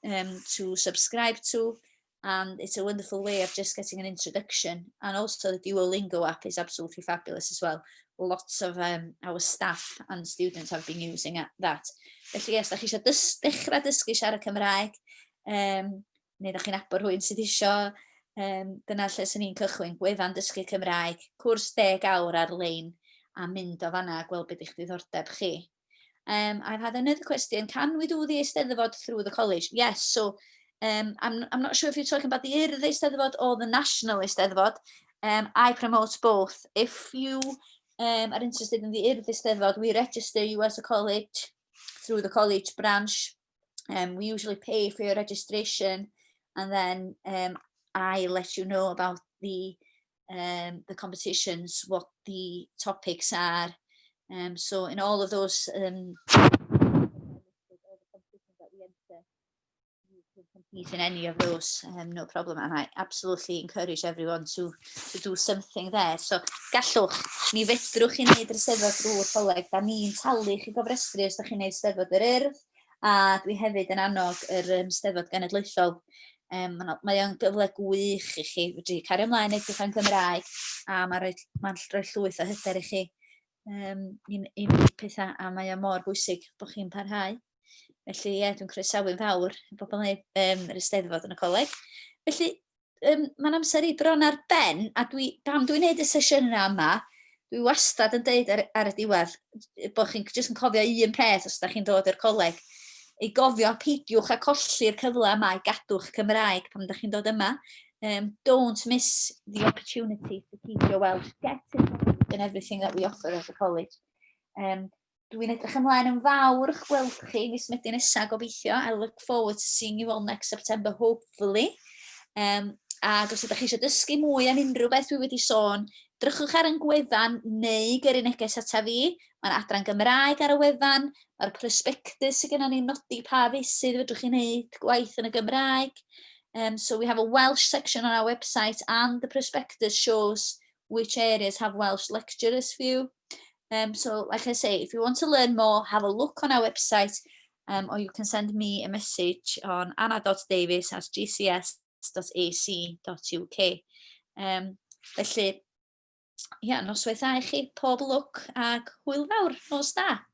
to subscribe to. And it's a wonderful way of just getting an introduction. And also the Duolingo app is absolutely fabulous as well, lots of our staff and students have been using that. Felly, yes, da chi eisiau dechrau dysgu siarad Cymraeg, neu da chi'n abo rhywun sydd eisiau, dyna lle sy'n ni'n cychwyn, gwefan dysgu Cymraeg, cwrs 10 awr ar-lein, a mynd o fanna, gweld beth i'ch diddordeb chi. I've had another question. Can we do the Eisteddfod through the college? Yes, so I'm not sure if you're talking about the Urdd Eisteddfod or the National Eisteddfod. I promote both. If you are interested in the Urdd Eisteddfod, we register you as a college through the college branch. We usually pay for your registration, and then I let you know about the competitions, what the topics are. So in all of those compete in any of those, no problem, and I absolutely encourage everyone to do something there. So gallwch, mi fedrwch chi wneud yr Eisteddfod drwy'r coleg, da ni'n talu chi gofrestru os da chi'n wneud Eisteddfod yr Urdd, a dwi hefyd yn annog yr Eisteddfod Genedlaethol. Mae o'n gyfle gwych i chi fedru cario ymlaen edrych am Gymraeg, a mae'n rhoi llwyth o hyder i chi i wneud pethau, a mae o mor bwysig bod chi'n parhau. Felly, dwi'n croesawu'n fawr i bobl wneud yr Eisteddfod yn y coleg. Felly, mae'n amser i bron ar ben, a pam dwi'n gwneud y sesiynau yma, dwi wastad yn deud ar y diwedd bod chi'n jyst yn cofio un peth os da chi'n dod i'r coleg, i gofio peidiwch a colli'r cyfle yma i gadw'ch Cymraeg pan da chi'n dod yma. Don't miss the opportunity to keep your Welsh. Get involved in everything that we offer as a college. Dwi'n edrych ymlaen yn fawr eich gweld chi mis Medi nesa gobeithio. I look forward to seeing you all next September, hopefully. A os ydych chi eisiau dysgu mwy am unrhyw beth dwi wedi sôn, drychwch ar yn gwefan neu gyrru neges ata fi. Mae'n adran Gymraeg ar y wefan, mae'r prospectus sydd gennym ni'n nodi pa fesydd fedrwch chi wneud gwaith yn y Gymraeg. So we have a Welsh section on our website, and the prospectus shows which areas have Welsh lecturers for you. So, like I say, if you want to learn more, have a look on our website, or you can send me a message on anna.davies@gcs.ac.uk. Felly, noswaith dda i chi, pob lwc ag hwyl fawr, nos da.